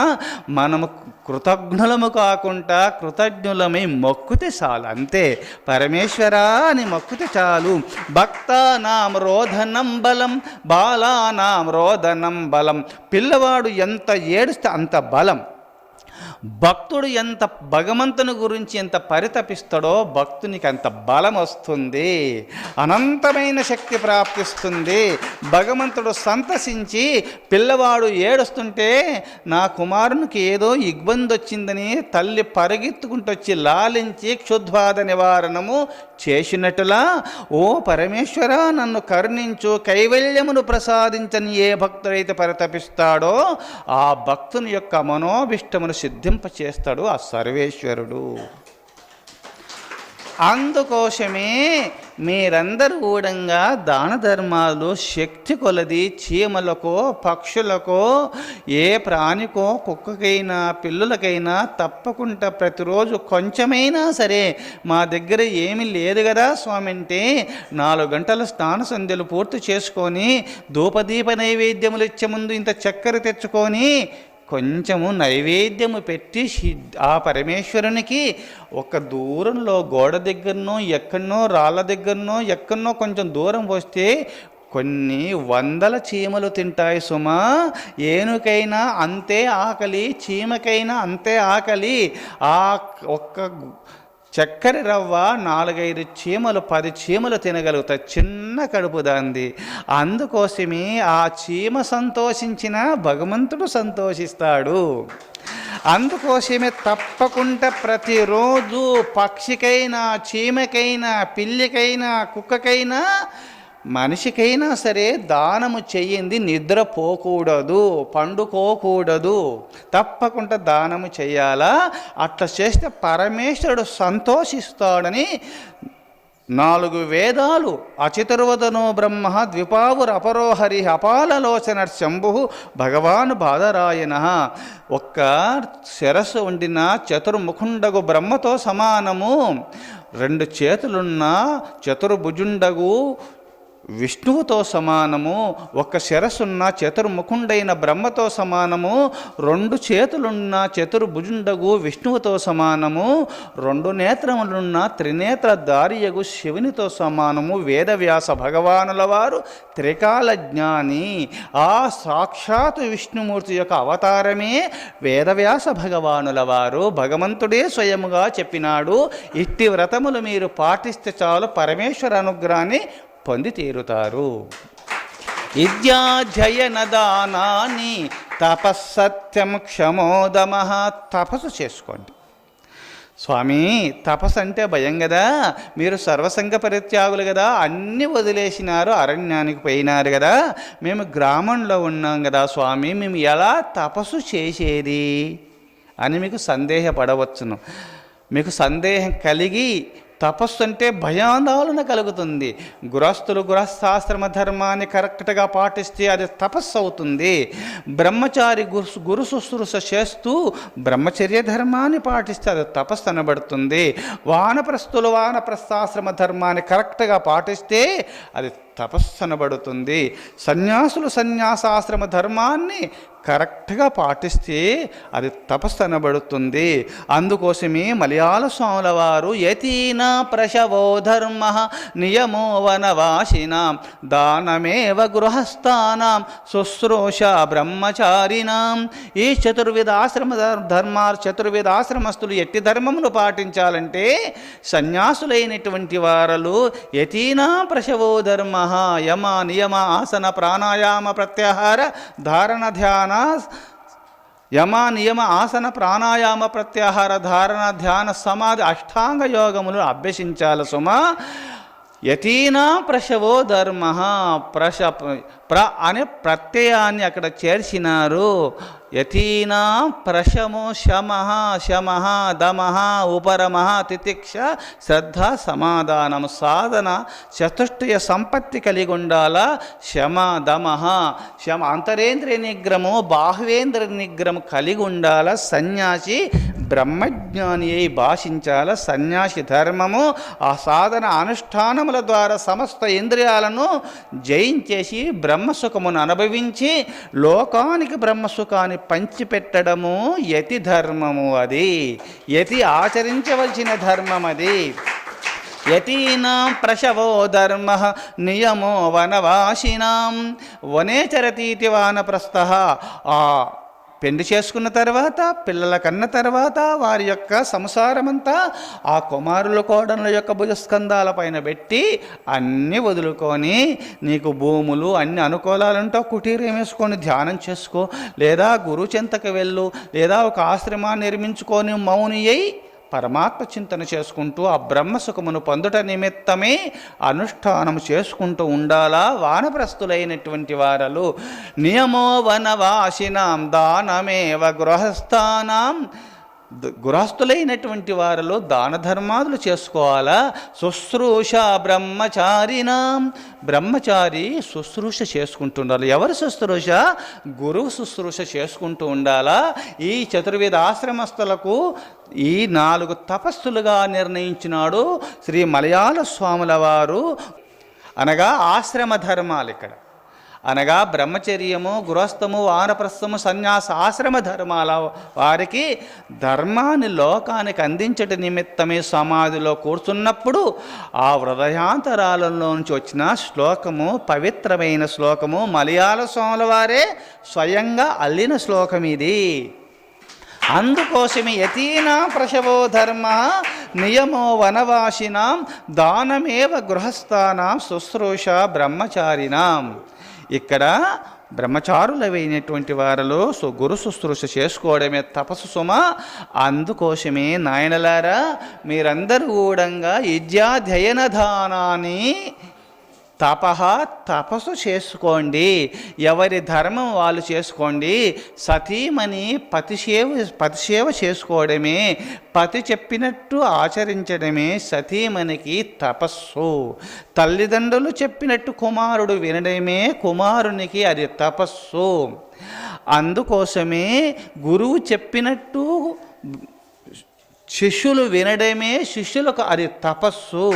మనము కృతజ్ఞులము కాకుండా కృతజ్ఞులమై మొక్కుతే చాలు, అంతే. పరమేశ్వరా అని మొక్కుతే చాలు. భక్తానాం రోదనం బలం, బాలానాం రోదనం బలం. పిల్లవాడు ఎంత ఏడుస్తే అంత బలం. భక్తుడు ఎంత భగవంతుని గురించి ఎంత పరితపిస్తాడో భక్తునికి అంత బలం వస్తుంది, అనంతమైన శక్తి ప్రాప్తిస్తుంది. భగవంతుడు సంతసించి పిల్లవాడు ఏడుస్తుంటే నా కుమారునికి ఏదో ఇబ్బంది వచ్చిందని తల్లి పరిగెత్తుకుంటూ వచ్చి లాలించి క్షుద్బాధ నివారణము చేసినట్టులా, ఓ పరమేశ్వర నన్ను కరుణించు, కైవల్యమును ప్రసాదించని ఏ భక్తుడైతే పరితపిస్తాడో ఆ భక్తుని యొక్క మనోభిష్టమును సిద్ధింపచేస్తాడు ఆ సర్వేశ్వరుడు. అందుకోసమే మీరందరూ ఊడంగా దాన ధర్మాలు శక్తి కొలది చీమలకో, పక్షులకో, ఏ ప్రాణికో, కుక్కకైనా పిల్లులకైనా తప్పకుండా ప్రతిరోజు కొంచెమైనా సరే, మా దగ్గర ఏమీ లేదు కదా స్వామి అంటే 4 గంటల స్నాన సంధ్యలు పూర్తి చేసుకొని ధూపదీప నైవేద్యములు ఇచ్చే ముందు ఇంత చక్కెర తెచ్చుకొని కొంచెము నైవేద్యము పెట్టి ఆ పరమేశ్వరునికి ఒక దూరంలో గోడ దగ్గరనో ఎక్కడనో రాళ్ళ దగ్గరనో ఎక్కడనో కొంచెం దూరం వస్తే కొన్ని వందల చీమలు తింటాయి సుమా. ఏనుకైనా అంతే ఆకలి, చీమకైనా అంతే ఆకలి. ఆ ఒక్క చక్కెర రవ్వ 4-5 చీమలు 10 చీమలు తినగలుగుతాయి, చిన్న కడుపు దాంది. అందుకోసమే ఆ చీమ సంతోషించిన భగవంతుడు సంతోషిస్తాడు. అందుకోసమే తప్పకుండా ప్రతిరోజు పక్షికైనా, చీమకైనా, పిల్లికైనా, కుక్కకైనా, మనిషికైనా సరే దానము చెయ్యింది నిద్రపోకూడదు, పండుకోకూడదు, తప్పకుండా దానము చెయ్యాలా. అట్లా చేస్తే పరమేశ్వరుడు సంతోషిస్తాడని 4 వేదాలు అచితుర్వదనో బ్రహ్మ ద్విపావుర అపరోహరి అపాలలోచన శంభు భగవాన్ బాదరాయణ. ఒక్క శిరస్సు ఉండిన చతుర్ముఖుండగు బ్రహ్మతో సమానము. 2 చేతులున్న చతుర్భుజుండగు విష్ణువుతో సమానము, ఒక శిరస్సున్న చతుర్ముఖుండైన బ్రహ్మతో సమానము, 2 చేతులున్న చతుర్భుజుండగు విష్ణువుతో సమానము, 2 నేత్రములున్న త్రినేత్రధారియగు శివునితో సమానము. వేదవ్యాస భగవానుల వారు త్రికాల జ్ఞాని. ఆ సాక్షాత్ విష్ణుమూర్తి యొక్క అవతారమే వేదవ్యాస భగవానుల వారు. భగవంతుడే స్వయముగా చెప్పినాడు, ఇట్టి వ్రతములు మీరు పాటిస్తే చాలు పరమేశ్వర అనుగ్రహాన్ని పొంది తీరుతారు. విద్యాధ్యయనదానాన్ని తపస్సత్యం క్షమోదమ. తపస్సు చేసుకోండి. స్వామి, తపస్సు అంటే భయం కదా, మీరు సర్వసంగ పరిత్యాగులు కదా, అన్నీ వదిలేసినారు, అరణ్యానికి పోయినారు కదా, మేము గ్రామంలో ఉన్నాం కదా స్వామి, మేము ఎలా తపస్సు చేసేది అని మీకు సందేహపడవచ్చును. మీకు సందేహం కలిగి తపస్సు అంటే భయాందోళన కలుగుతుంది. గృహస్థులు గృహస్థాశ్రమ ధర్మాన్ని కరెక్ట్గా పాటిస్తే అది తపస్సు అవుతుంది. బ్రహ్మచారి గురు శుశ్రూష చేస్తూ బ్రహ్మచర్య ధర్మాన్ని పాటిస్తే అది తపస్సు అనబడుతుంది. వానప్రస్థులు వానప్రస్థాశ్రమ ధర్మాన్ని కరెక్ట్గా పాటిస్తే అది తపస్సు అనబడుతుంది. సన్యాసులు సన్యాసాశ్రమ ధర్మాన్ని కరెక్ట్గా పాటిస్తే అది తపస్సు అనబడుతుంది. అందుకోసమే మలయాళ స్వాముల వారు యతీనా ప్రశవో ధర్మ నియమో వనవాసినాం దానమేవ గృహస్థానాం శుశ్రూష బ్రహ్మచారిణాం. ఈ చతుర్విధాశ్రమస్తులు ఎట్టి ధర్మమును పాటించాలంటే సన్యాసులైనటువంటి వారలు యతీనా ప్రశవో ధర్మ యమ నియమ ఆసన ప్రాణాయామ ప్రత్యాహార ధారణ ధ్యాన యమ నియమ ఆసన ప్రాణాయామ ప్రత్యాహార ధారణ ధ్యాన సమాధి అష్టాంగ యోగములు అభ్యసించాలి సుమా. యతీనా ప్రశవో ధర్మ. అనే ప్రత్యయాన్ని అక్కడ చేర్చినారు. యతీనా ప్రశమో శమ దమ ఉపరమ తితిక్ష శ్రద్ధ సమాధానం. సాధన చతుష్టయ సంపత్తి కలిగి ఉండాల. శమ దమ శమ అంతరేంద్రియ నిగ్రహము బాహ్వేంద్ర నిగ్రహము కలిగి ఉండాల. సన్యాసి బ్రహ్మజ్ఞాని అయి భాషించాల. సన్యాసి ధర్మము ఆ సాధన అనుష్ఠానముల ద్వారా సమస్త ఇంద్రియాలను జయించేసి బ్రహ్మసుఖమును అనుభవించి లోకానికి బ్రహ్మసుఖాన్ని పంచిపెట్టడము యతి ధర్మము. అది యతి ఆచరించవలసిన ధర్మం. అది యతీనాం ప్రశవో ధర్మ నియమో వనవాసినాం. వనే చరతీతి వానప్రస్థః. ఆ పెళ్లి చేసుకున్న తర్వాత పిల్లల కన్న తర్వాత వారి యొక్క సంసారమంతా ఆ కుమారుల కోడళ్ళ యొక్క భుజస్కంధాల పైన పెట్టి అన్నీ వదులుకొని నీకు భూములు అన్ని అనుకూలాలుంటో కుటీరం వేసుకొని ధ్యానం చేసుకో, లేదా గురువు చెంతకు వెళ్ళు, లేదా ఒక ఆశ్రమాన్ని నిర్మించుకొని మౌని అయి పరమాత్మ చింతన చేసుకుంటూ ఆ బ్రహ్మసుఖమును పొందుట నిమిత్తమే అనుష్ఠానము చేసుకుంటూ ఉండాలా. వానప్రస్థులైనటువంటి వారలు నియమో వనవాసినాం దానమేవ గృహస్థానాం. గృహస్థులైనటువంటి వారిలో దాన ధర్మాదులు చేసుకోవాలా. శుశ్రూష బ్రహ్మచారినాం. బ్రహ్మచారి శుశ్రూష చేసుకుంటుండాలి. ఎవరు శుశ్రూష? గురువు శుశ్రూష చేసుకుంటూ ఉండాలా. ఈ చతుర్వేద ఆశ్రమస్థులకు ఈ 4 తపస్సులుగా నిర్ణయించినాడు శ్రీ మలయాళ స్వాముల వారు. అనగా ఆశ్రమ ధర్మాలు ఇక్కడ అనగా బ్రహ్మచర్యము, గృహస్థము, వానప్రస్థము, సన్యాస ఆశ్రమ ధర్మాల వారికి ధర్మాన్ని లోకానికి అందించట నిమిత్తమే సమాధిలో కూర్చున్నప్పుడు ఆ హృదయాంతరాలలో నుంచి వచ్చిన శ్లోకము పవిత్రమైన శ్లోకము. మలయాళ స్వాముల వారే స్వయంగా అల్లిన శ్లోకం ఇది. అందుకోసమే యతీనా ప్రశవో ధర్మ నియమో వనవాసినాం దానమేవ గృహస్థానాం శుశ్రూష బ్రహ్మచారినాం. ఇక్కడ బ్రహ్మచారులైనటువంటి వారిలో గురు శుశ్రూష చేసుకోవడమే తపస్సు సుమ. అందుకోసమే నాయనలారా మీరందరూ కూడా విద్యాధ్యయన దానాన్ని తపస్సు చేసుకోండి. ఎవరి ధర్మం వాళ్ళు చేసుకోండి. సతీమణి పతిసేవ చేసుకోవడమే, పతి చెప్పినట్టు ఆచరించడమే సతీమణికి తపస్సు. తల్లిదండ్రులు చెప్పినట్టు కుమారుడు వినడమే కుమారునికి అది తపస్సు. అందుకోసమే గురువు చెప్పినట్టు శిష్యులు వినడమే శిష్యులకు అది తపస్సు.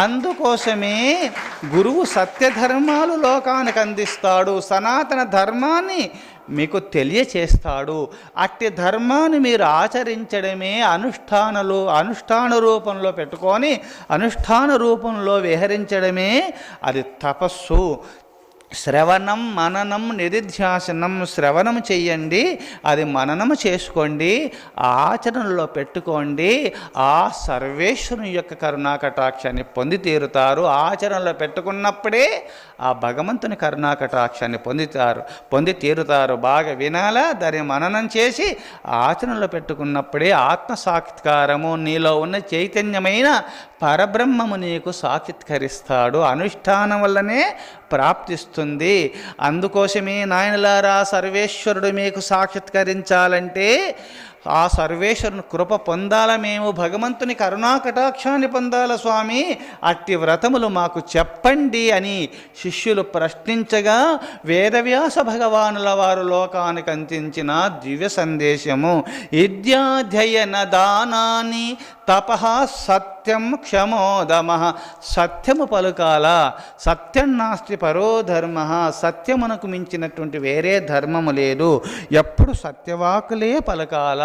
అందుకోసమే గురువు సత్యధర్మాలు లోకానికి అందిస్తాడు, సనాతన ధర్మాన్ని మీకు తెలియచేస్తాడు. అట్టి ధర్మాన్ని మీరు ఆచరించడమే అనుష్ఠాన రూపంలో పెట్టుకొని అనుష్ఠాన రూపంలో విహరించడమే అది తపస్సు. శ్రవణం మననం నిధిధ్యాసనం. శ్రవణం చెయ్యండి, అది మననం చేసుకోండి, ఆచరణలో పెట్టుకోండి. ఆ సర్వేశ్వరుని యొక్క కరుణాకటాక్షాన్ని పొంది తీరుతారు. ఆచరణలో పెట్టుకున్నప్పుడే ఆ భగవంతుని కరుణాకటాక్షాన్ని పొంది తీరుతారు. బాగా వినాలా, దాన్ని మననం చేసి ఆచరణలో పెట్టుకున్నప్పుడే ఆత్మసాక్షాత్కారము, నీలో ఉన్న చైతన్యమైన పరబ్రహ్మము నీకు సాక్షాత్కరిస్తాడు. అనుష్ఠానం వల్లనే ప్రాప్తిస్తుంది. అందుకోసమే నాయనలారా, సర్వేశ్వరుడు మీకు సాక్షాత్కరించాలంటే ఆ సర్వేశ్వరుని కృప పొందాల, మేము భగవంతుని కరుణాకటాక్షాన్ని పొందాల స్వామి, అట్టి వ్రతములు మాకు చెప్పండి అని శిష్యులు ప్రశ్నించగా వేదవ్యాస భగవానుల వారు లోకానికి అందించిన దివ్య సందేశము విద్యాధ్యయన దానాన్ని తపః సత్యం క్షమోదమ. సత్యము పలుకాల, సత్యం నాస్తి పరో ధర్మ. సత్యమునకు మించినటువంటి వేరే ధర్మము లేదు. ఎప్పుడు సత్యవాకులే పలకాల.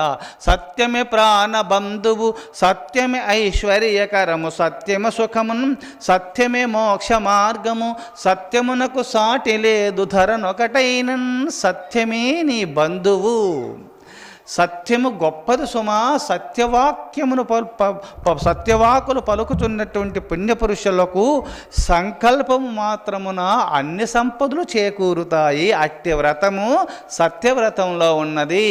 సత్యమే ప్రాణబంధువు, సత్యమే ఐశ్వర్యకరము, సత్యము సుఖమును, సత్యమే మోక్ష మార్గము, సత్యమునకు సాటి లేదు ధరనొకటైన, సత్యమే నీ బంధువు. సత్యము గొప్పది సుమా. సత్యవాకులు పలుకుతున్నటువంటి పుణ్యపురుషులకు సంకల్పము మాత్రమున అన్ని సంపదలు చేకూరుతాయి. అట్టి వ్రతము సత్యవ్రతంలో ఉన్నది.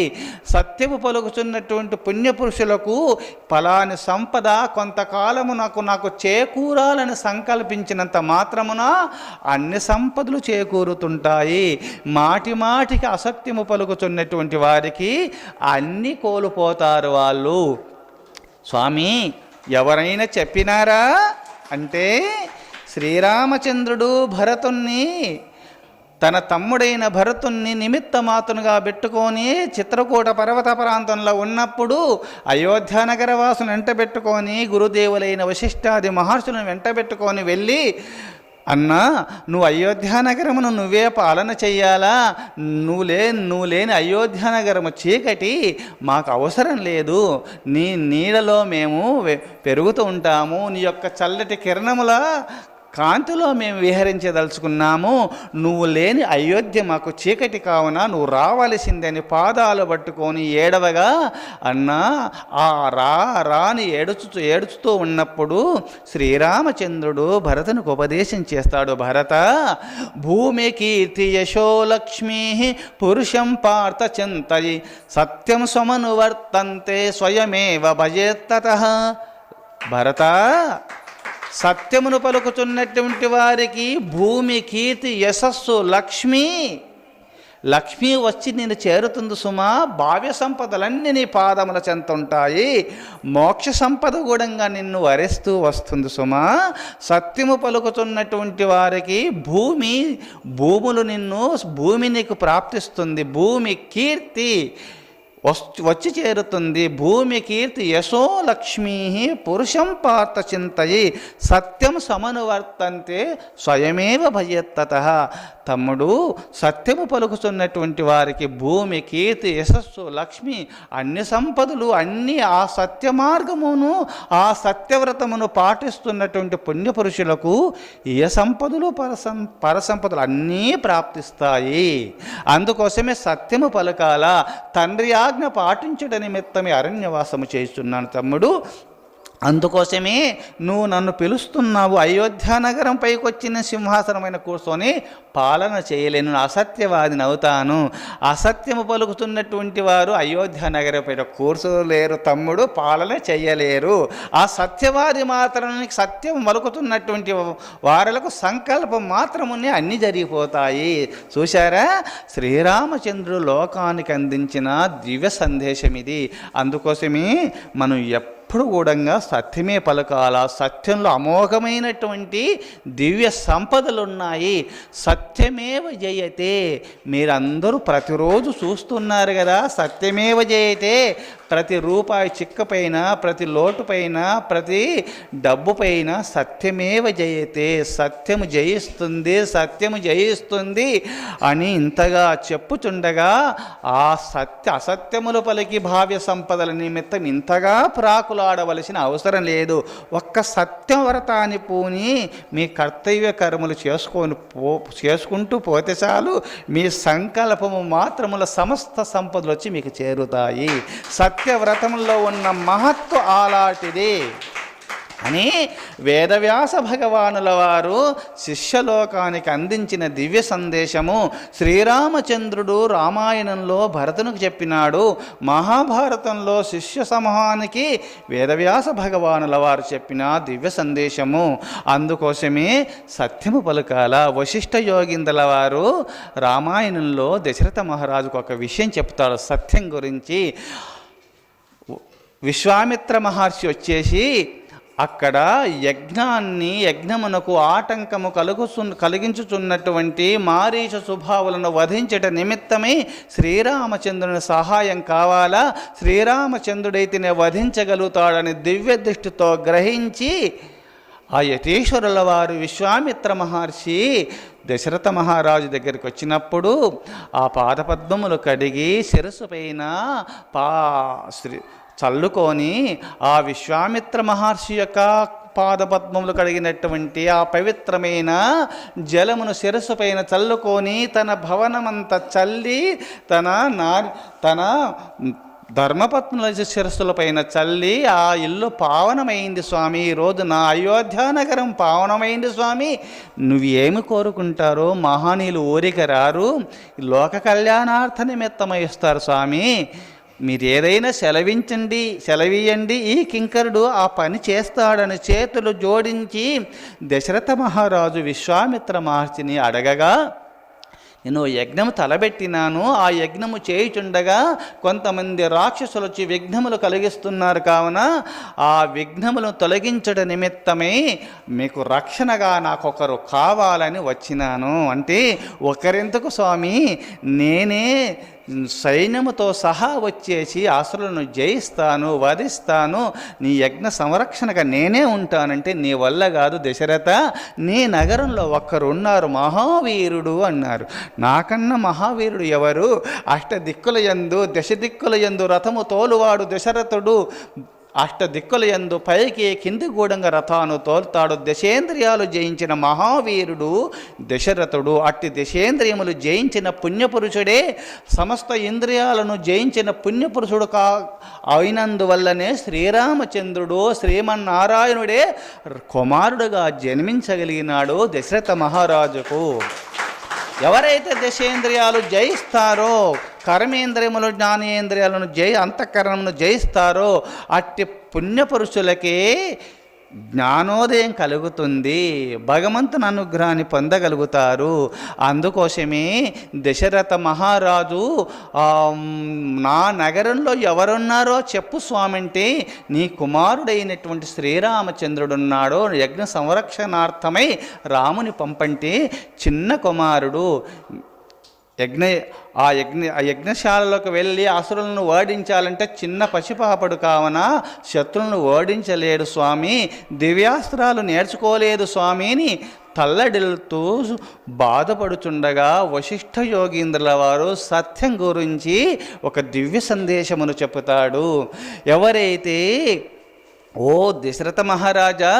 సత్యము పలుకుతున్నటువంటి పుణ్యపురుషులకు ఫలాని సంపద కొంతకాలము నాకు చేకూరాలని సంకల్పించినంత మాత్రమున అన్ని సంపదలు చేకూరుతుంటాయి. మాటికి అసత్యము పలుకుతున్నటువంటి వారికి అన్నీ కోల్పోతారు వాళ్ళు. స్వామి ఎవరైనా చెప్పినారా అంటే, శ్రీరామచంద్రుడు భరతుణ్ణి, తన తమ్ముడైన భరతుణ్ణి నిమిత్త మాతునుగా పెట్టుకొని చిత్రకూట పర్వత ప్రాంతంలో ఉన్నప్పుడు అయోధ్యానగర వాసును వెంటబెట్టుకొని గురుదేవులైన వశిష్ఠాది మహర్షులను వెంటబెట్టుకొని వెళ్ళి, అన్నా నువ్వు అయోధ్యానగరమును నువ్వే పాలన చెయ్యాలా, నువ్వు లేని అయోధ్యానగరము చీకటి, మాకు అవసరం లేదు, నీ నీడలో మేము పెరుగుతూ ఉంటాము, నీ యొక్క చల్లటి కిరణముల కాంతిలో మేము విహరించదలుచుకున్నాము, నువ్వు లేని అయోధ్య మాకు చీకటి కావున నువ్వు రావలసిందని పాదాలు పట్టుకొని ఏడవగా, అన్నా ఆ రాని ఏడుచుతూ ఉన్నప్పుడు శ్రీరామచంద్రుడు భరతునికి ఉపదేశం చేస్తాడు. భరత, భూమి కీర్తి యశోలక్ష్మీ పురుషం పార్థ చింతయి, సత్యం సమనువర్తంతే స్వయమేవ భజేత్తతః. భరత, సత్యమును పలుకుతున్నటువంటి వారికి భూమి కీర్తి యశస్సు లక్ష్మి వచ్చి నేను చేరుతుంది సుమా. భావ్య సంపదలన్నీ నీ పాదముల చెంత ఉంటాయి. మోక్ష సంపద కూడా నిన్ను వరిస్తూ వస్తుంది సుమా. సత్యము పలుకుతున్నటువంటి వారికి భూమి నీకు ప్రాప్తిస్తుంది. భూమి కీర్తి వచ్చి చేరుతుంది. భూమి కీర్తి యశోలక్ష్మీ పురుషం పార్థ చింతయి, సత్యం సమనువర్తంతే స్వయమేవ భజేత్తతః. తమ్ముడు, సత్యము పలుకుతున్నటువంటి వారికి భూమి కీర్తి యశస్సు లక్ష్మి అన్ని సంపదలు అన్నీ ఆ సత్య మార్గమును ఆ సత్యవ్రతమును పాటిస్తున్నటువంటి పుణ్యపురుషులకు ఏ సంపదలు పరసంపదలు అన్నీ ప్రాప్తిస్తాయి. అందుకోసమే సత్యము పలకాల. తండ్రి ఆజ్ఞ పాటించడం నిమిత్తమే అరణ్యవాసము చేస్తున్నాను తమ్ముడు. అందుకోసమే నువ్వు నన్ను పిలుస్తున్నావు. అయోధ్యానగరం పైకి వచ్చిన సింహాసనమైన కూర్చొని పాలన చేయలేను, అసత్యవాదిని అవుతాను. అసత్యము పలుకుతున్నటువంటి వారు అయోధ్యానగరం పైన కూర్చోలేరు తమ్ముడు, పాలన చేయలేరు. ఆ సత్యవాది మాత్రానికి సత్యం పలుకుతున్నటువంటి వారులకు సంకల్పం మాత్రమునే అన్నీ జరిగిపోతాయి. చూశారా, శ్రీరామచంద్రుడు లోకానికి అందించిన దివ్య సందేశం ఇది. అందుకోసమే మనం ఎప్పుడు కూడా సత్యమే పలకాల. సత్యంలో అమోఘమైనటువంటి దివ్య సంపదలు ఉన్నాయి. సత్యమేవ జయతే. మీరందరూ ప్రతిరోజు చూస్తున్నారు కదా, సత్యమేవ జయతే. ప్రతి రూపాయి చిక్కపైన, ప్రతి లోటుపైన, ప్రతి డబ్బుపైన సత్యమేవ జయతే, సత్యము జయిస్తుంది, సత్యము జయిస్తుంది అని ఇంతగా చెప్పుచుండగా ఆ అసత్యములు పలికి భావ్య సంపదల నిమిత్తం ఇంతగా ప్రాకులాడవలసిన అవసరం లేదు. ఒక్క సత్యవ్రతాన్ని పూని మీ కర్తవ్య కర్మలు చేసుకుంటూ పోతే చాలు, మీ సంకల్పము మాత్రముల సమస్త సంపదలు వచ్చి మీకు చేరుతాయి. సత్యవ్రతంలో ఉన్న మహత్వ అలాంటిది అని వేదవ్యాస భగవానుల వారు శిష్యలోకానికి అందించిన దివ్య సందేశము శ్రీరామచంద్రుడు రామాయణంలో భరతునికి చెప్పినాడు. మహాభారతంలో శిష్య సమూహానికి వేదవ్యాస భగవానుల వారు చెప్పిన దివ్య సందేశము. అందుకోసమే సత్యము పలుకాల. వశిష్ఠ యోగింద్రుల వారు రామాయణంలో దశరథ మహారాజుకు ఒక విషయం చెప్తాడు సత్యం గురించి. విశ్వామిత్ర మహర్షి వచ్చేసి అక్కడ యజ్ఞమునకు ఆటంకము కలిగించుచున్నటువంటి మారీచ స్వభావాలను వధించట నిమిత్తమై శ్రీరామచంద్రుని సహాయం కావాలా, శ్రీరామచంద్రుడైతేనే వధించగలుగుతాడని దివ్య దృష్టితో గ్రహించి ఆ యతీశ్వరుల వారు విశ్వామిత్ర మహర్షి దశరథ మహారాజు దగ్గరికి వచ్చినప్పుడు ఆ పాదపద్మములు కడిగి శిరస్సు పైన చల్లుకొని ఆ విశ్వామిత్ర మహర్షి యొక్క పాదపద్మములు కడిగినటువంటి ఆ పవిత్రమైన జలమును శిరస్సు పైన చల్లుకొని తన భవనమంతా చల్లి తన ధర్మపత్నుల శిరస్సుల పైన చల్లి ఆ ఇల్లు పావనమైంది స్వామి, ఈరోజు నా అయోధ్యానగరం పావనమైంది స్వామి, నువ్వు ఏమి కోరుకుంటారో మహానీయులు ఊరిక రారు, లోక కళ్యాణార్థ నిమిత్తమై ఇస్తారు స్వామి, మీరు ఏదైనా సెలవీయండి, ఈ కింకరుడు ఆ పని చేస్తాడని చేతులు జోడించి దశరథ మహారాజు విశ్వామిత్ర మహర్షిని అడగగా, నేను యజ్ఞము తలబెట్టినాను, ఆ యజ్ఞము చేయుచుండగా కొంతమంది రాక్షసులు వచ్చి విఘ్నములు కలిగిస్తున్నారు, కావున ఆ విఘ్నములను తొలగించడం నిమిత్తమై మీకు రక్షణగా నాకొకరు కావాలని వచ్చినాను. అంటే ఒకరెందుకు స్వామి, నేనే సైన్యముతో సహా వచ్చేసి అసురులను జయిస్తాను, వధిస్తాను, నీ యజ్ఞ సంరక్షణగా నేనే ఉంటానంటే నీ వల్ల కాదు దశరథ, నీ నగరంలో ఒక్కరున్నారు మహావీరుడు అన్నారు. నాకన్నా మహావీరుడు ఎవరు? అష్టదిక్కుల యందు దశ దిక్కుల యందు రథము తోలువాడు దశరథుడు, అష్టదిక్కుల యందు పైకి కింది గూడంగా రథాను తోలుతాడు. దశేంద్రియాలు జయించిన మహావీరుడు దశరథుడు. అట్టి దశేంద్రియములు జయించిన పుణ్యపురుషుడే సమస్త ఇంద్రియాలను జయించిన పుణ్యపురుషుడు అయినందువల్లనే శ్రీరామచంద్రుడు శ్రీమన్నారాయణుడే కుమారుడుగా జన్మించగలిగినాడు దశరథ మహారాజుకు. ఎవరైతే దశేంద్రియాలు జయిస్తారో, కర్మేంద్రియములు జ్ఞానేంద్రియాలను అంతఃకరణను జయిస్తారో అట్టి పుణ్యపురుషులకే జ్ఞానోదయం కలుగుతుంది, భగవంతుని అనుగ్రహాన్ని పొందగలుగుతారు. అందుకోసమే దశరథ మహారాజు నా నగరంలో ఎవరున్నారో చెప్పు స్వామి అంటే, నీ కుమారుడైనటువంటి శ్రీరామచంద్రుడున్నాడో, యజ్ఞ సంరక్షణార్థమై రాముని పంపంటే చిన్న కుమారుడు యజ్ఞశాలలోకి వెళ్ళి అసురులను ఓడించాలంటే చిన్న పసిపాపడు కావున శత్రులను ఓడించలేడు స్వామి, దివ్యాస్త్రాలు నేర్చుకోలేదు స్వామిని తల్లడిల్లుతూ బాధపడుచుండగా వశిష్ఠ యోగీంద్రుల వారు సత్యం గురించి ఒక దివ్య సందేశమును చెబుతాడు. ఎవరైతే ఓ దశరథ మహారాజా,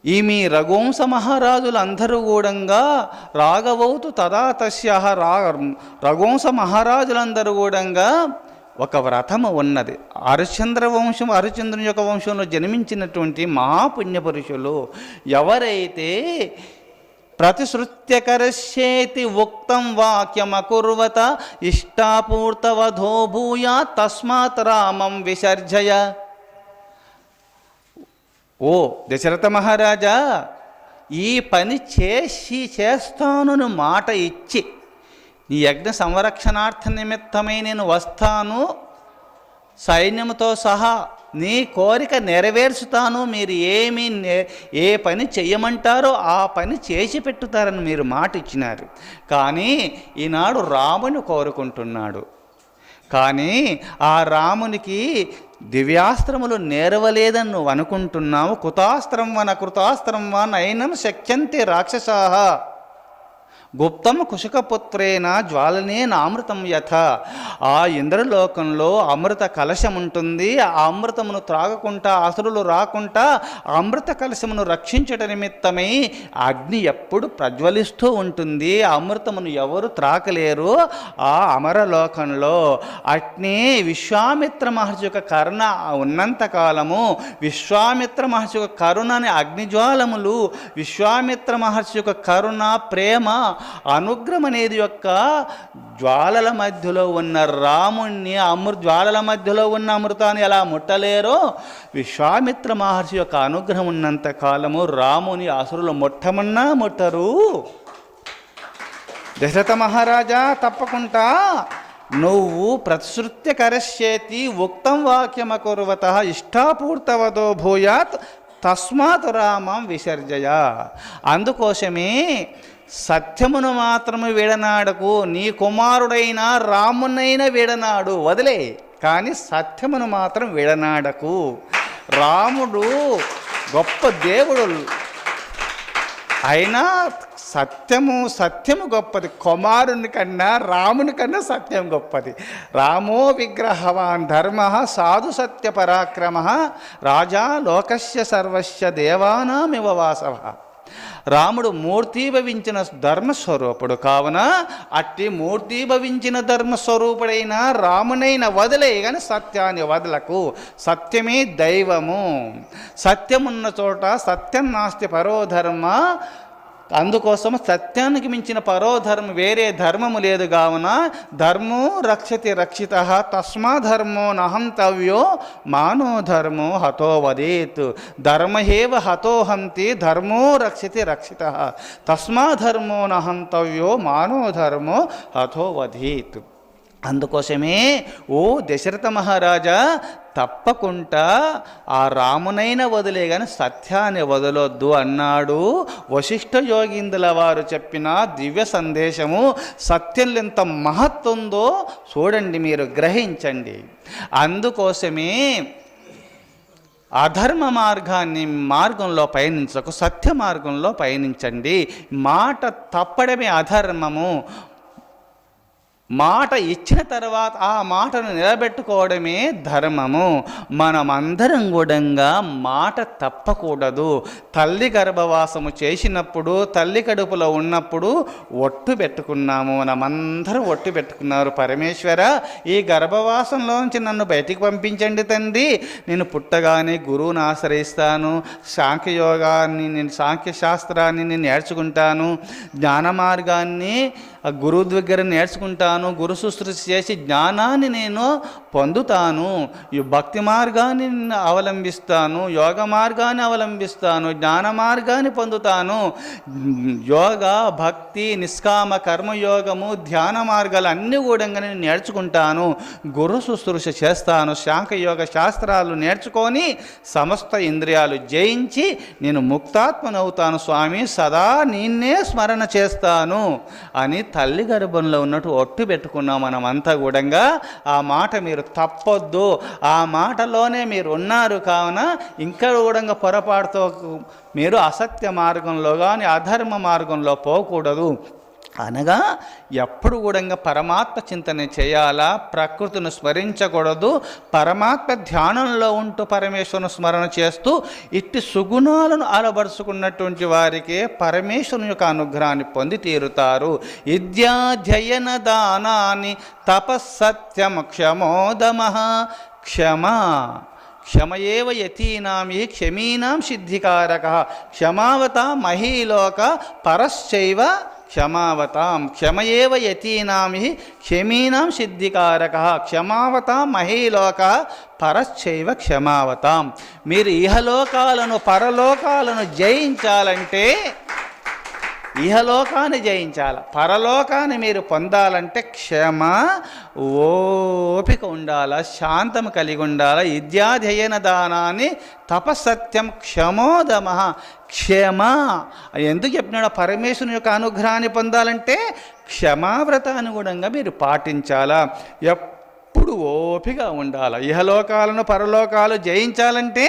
ఈ మీ రఘువంశ మహారాజులందరూ కూడంగా రాఘవౌతు తదా తస్య రఘువంశ మహారాజులందరూ కూడంగా ఒక వ్రతము ఉన్నది. హరిశ్చంద్రుని యొక్క వంశంలో జన్మించినటువంటి మహాపుణ్యపురుషులు ఎవరైతే ప్రతిశ్రుత్యకరస్యేతి ఉక్తం వాక్యమకుర్వత ఇష్టాపూర్తవధో భూయా తస్మాత్ రామం విసర్జయ. ఓ దశరథ మహారాజా, ఈ పని చేస్తాను మాట ఇచ్చి నీ యజ్ఞ సంరక్షణార్థ నిమిత్తమై నేను వస్తాను, సైన్యంతో సహా నీ కోరిక నెరవేర్చుతాను, మీరు ఏ పని చెయ్యమంటారో ఆ పని చేసి పెట్టుతారని మీరు మాట ఇచ్చినారు. కానీ ఈనాడు రాముని కోరుకుంటున్నాడు. కానీ ఆ రామునికి దివ్యాస్త్రములు నేరవలేదని నువ్వు అనుకుంటున్నావు. కుతాస్త్రం వన కృతాస్త్రం వా నైనం శక్యంతే రాక్షసాః గుప్తం కుశకపుత్రేణ జ్వాలనేనామృతం యథ. ఆ ఇంద్రలోకంలో అమృత కలశం ఉంటుంది. ఆ అమృతమును త్రాగకుండా అసురులు రాకుండా అమృత కలశమును రక్షించట నిమిత్తమై అగ్ని ఎప్పుడు ప్రజ్వలిస్తూ ఉంటుంది. అమృతమును ఎవరు త్రాకలేరు ఆ అమరలోకంలో. అట్నే విశ్వామిత్ర మహర్షి యొక్క కరుణ ఉన్నంతకాలము, విశ్వామిత్ర మహర్షి యొక్క కరుణని అగ్నిజ్వాలములు, విశ్వామిత్ర మహర్షి యొక్క కరుణ, ప్రేమ, అనుగ్రహం అనేది యొక్క జ్వాలల మధ్యలో ఉన్న రాముణ్ణి జ్వాలల మధ్యలో ఉన్న అమృతాన్ని ఎలా ముట్టలేరో, విశ్వామిత్ర మహర్షి యొక్క అనుగ్రహం ఉన్నంత కాలము రాముని అసురులు ముట్టమన్నా ముట్టరు. దశరథ మహారాజా, తప్పకుండా నువ్వు ప్రతిశ్రుత్య కరశ్యేతి ఉక్తం వాక్యమకుర్వత ఇష్టాపూర్తవదో భూయాత్ తస్మాత్ రామం విసర్జయ. అందుకోసమే సత్యమును మాత్రము విడనాడకు, నీ కుమారుడైన రామునైనా విడనాడు, వదిలే, కానీ సత్యమును మాత్రం విడనాడకు. రాముడు గొప్ప దేవుడు అయినా సత్యము గొప్పది. కుమారుని కన్నా రాముని కన్నా సత్యం గొప్పది. రామో విగ్రహవాన్ ధర్మ సాధు సత్య పరాక్రమ రాజా లోకస్య సర్వస్య దేవానామివ వాసవ. రాముడు మూర్తీభవించిన ధర్మస్వరూపుడు కావున అట్టి మూర్తీభవించిన ధర్మస్వరూపుడైన రామునైన వదిలే, కానీ సత్యాన్ని వదలకు. సత్యమే దైవము. సత్యమున్న చోట సత్యం నాస్తి పరోధర్మ. అందుకోసం సత్యానికి మించిన పరోధర్మం వేరే ధర్మము లేదు. కావున ధర్మో రక్షతి రక్షిత తస్మాధర్మో నహంతవ్యో మానో ధర్మో హతో వదేత్. ధర్మహేవ హతో హంతి ధర్మో రక్షతి రక్షిత తస్మాధర్మో నహంతవ్యో మానో ధర్మో హతో వదేత్. అందుకోసమే ఓ దశరథ మహారాజా, తప్పకుండా ఆ రామునైనా వదిలే కానీ సత్యాన్ని వదలొద్దు అన్నాడు వశిష్ఠ యోగీంద్రుల వారు చెప్పిన దివ్య సందేశము. సత్యంలో ఎంత మహత్తుందో చూడండి, మీరు గ్రహించండి. అందుకోసమే అధర్మ మార్గంలో పయనించకు, సత్య మార్గంలో పయనించండి. మాట తప్పడమే అధర్మము. మాట ఇచ్చిన తర్వాత ఆ మాటను నిలబెట్టుకోవడమే ధర్మము. మనమందరం కూడా మాట తప్పకూడదు. తల్లి గర్భవాసము చేసినప్పుడు, తల్లి కడుపులో ఉన్నప్పుడు ఒట్టు పెట్టుకున్నాము. మనమందరం ఒట్టు పెట్టుకున్నారు, పరమేశ్వర ఈ గర్భవాసంలోంచి నన్ను బయటికి పంపించండి తండ్రి. నేను పుట్టగానే గురువుని ఆశ్రయిస్తాను, సాంఖ్యయోగాన్ని, నేను సాంఖ్యశాస్త్రాన్ని నేను నేర్చుకుంటాను, జ్ఞాన మార్గాన్ని గురువు దగ్గర నేర్చుకుంటాను, గురు శుశ్రూష చేసి జ్ఞానాన్ని నేను పొందుతాను, ఈ భక్తి మార్గాన్ని అవలంబిస్తాను, యోగ మార్గాన్ని అవలంబిస్తాను, జ్ఞాన మార్గాన్ని పొందుతాను. యోగ, భక్తి, నిష్కామ కర్మయోగము, ధ్యాన మార్గాలు అన్నీ కూడా నేను నేర్చుకుంటాను, గురు శుశ్రూష చేస్తాను, శాంఖయోగ శాస్త్రాలు నేర్చుకొని సమస్త ఇంద్రియాలు జయించి నేను ముక్తాత్మనవుతాను స్వామి, సదా నిన్నే స్మరణ చేస్తాను అని తల్లి గర్భంలో ఉన్నట్టు ఒట్టు పెట్టుకున్నాం మనమంతా కూడా. ఆ మాట మీరు తప్పొద్దు, ఆ మాటలోనే మీరు ఉన్నారు. కావున ఇంకా కూడా పొరపాటుతో మీరు అసత్య మార్గంలో కానీ అధర్మ మార్గంలో పోకూడదు. అనగా ఎప్పుడు కూడా పరమాత్మ చింతన చేయాలా, ప్రకృతిని స్మరించకూడదు. పరమాత్మ ధ్యానంలో ఉంటూ పరమేశ్వరుని స్మరణ చేస్తూ ఇట్టి సుగుణాలను అలవరుచుకున్నటువంటి వారికి పరమేశ్వరుని యొక్క అనుగ్రహాన్ని పొంది తీరుతారు. విద్యాధ్యయన దానాన్ని తపస్సత్యం క్షమోదమః. క్షమయేవ యతీనాం క్షమీనాం సిద్ధికారక. క్షమావత మహీలోక పరశ్చైవ క్షమావతాం. క్షమయేవ యతీనాం క్షమీనాం సిద్ధికారక. క్షమావతాం మహీలోక పరశ్చైవ క్షమావతాం. మీరు ఇహలోకాలను పరలోకాలను జయించాలంటే ఇహలోకాన్ని జయించాలి, పరలోకాన్ని మీరు పొందాలంటే క్షమ ఓపిక ఉండాలా, శాంతం కలిగి ఉండాలా. విద్యాధ్యయన దానాన్ని తపసత్యం క్షమోదమ. క్షమ ఎందుకు చెప్పినాడు? పరమేశ్వరుని యొక్క అనుగ్రహాన్ని పొందాలంటే క్షమావ్రతానుగుణంగా మీరు పాటించాలా, ఎప్పుడు ఓపిక ఉండాలి. ఇహలోకాలను పరలోకాలు జయించాలంటే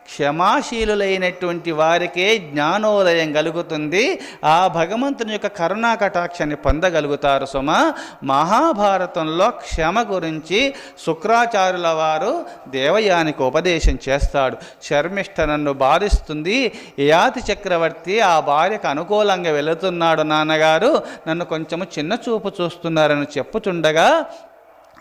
క్షమాశీలులైనటువంటి వారికే జ్ఞానోదయం కలుగుతుంది. ఆ భగవంతుని యొక్క కరుణా కటాక్షాన్ని పొందగలుగుతారు. సుమ, మహాభారతంలో క్షమ గురించి శుక్రాచార్యుల వారు దేవయానికి ఉపదేశం చేస్తాడు. శర్మిష్ఠ నన్ను బాధిస్తుంది, యయాతి చక్రవర్తి ఆ భార్యకు అనుకూలంగా వెళుతున్నాడు, నాన్నగారు నన్ను కొంచెము చిన్న చూపు చూస్తున్నారని చెప్పుచుండగా,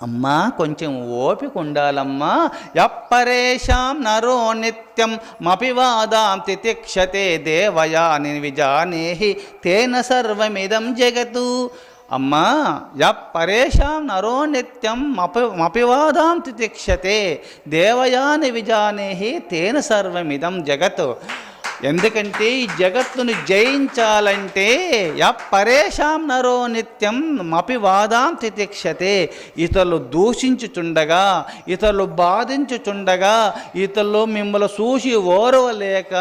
అమ్మా కొంచెం ఓపిక ఉండాలమ్మా. యప్పరేషాం నరో నిత్యం మపివాదాం తితిక్షతే దేవయాని విజానేహి తేన సర్వమిదం జగతు. అమ్మా యప్పరేషాం నరో నిత్యం మపివాదాం తితిక్షతే దేవయాని విజానేహి తేన సర్వమిదం జగత్. ఎందుకంటే ఈ జగత్తును జయించాలంటే యప్పరేషాం నరో నిత్యం మపివాదాం తితిక్షతే, ఇతరులు దూషించుచుండగా, ఇతరులు బాధించుచుండగా, ఇతరులు మిమ్మల్ని చూసి ఓర్వలేక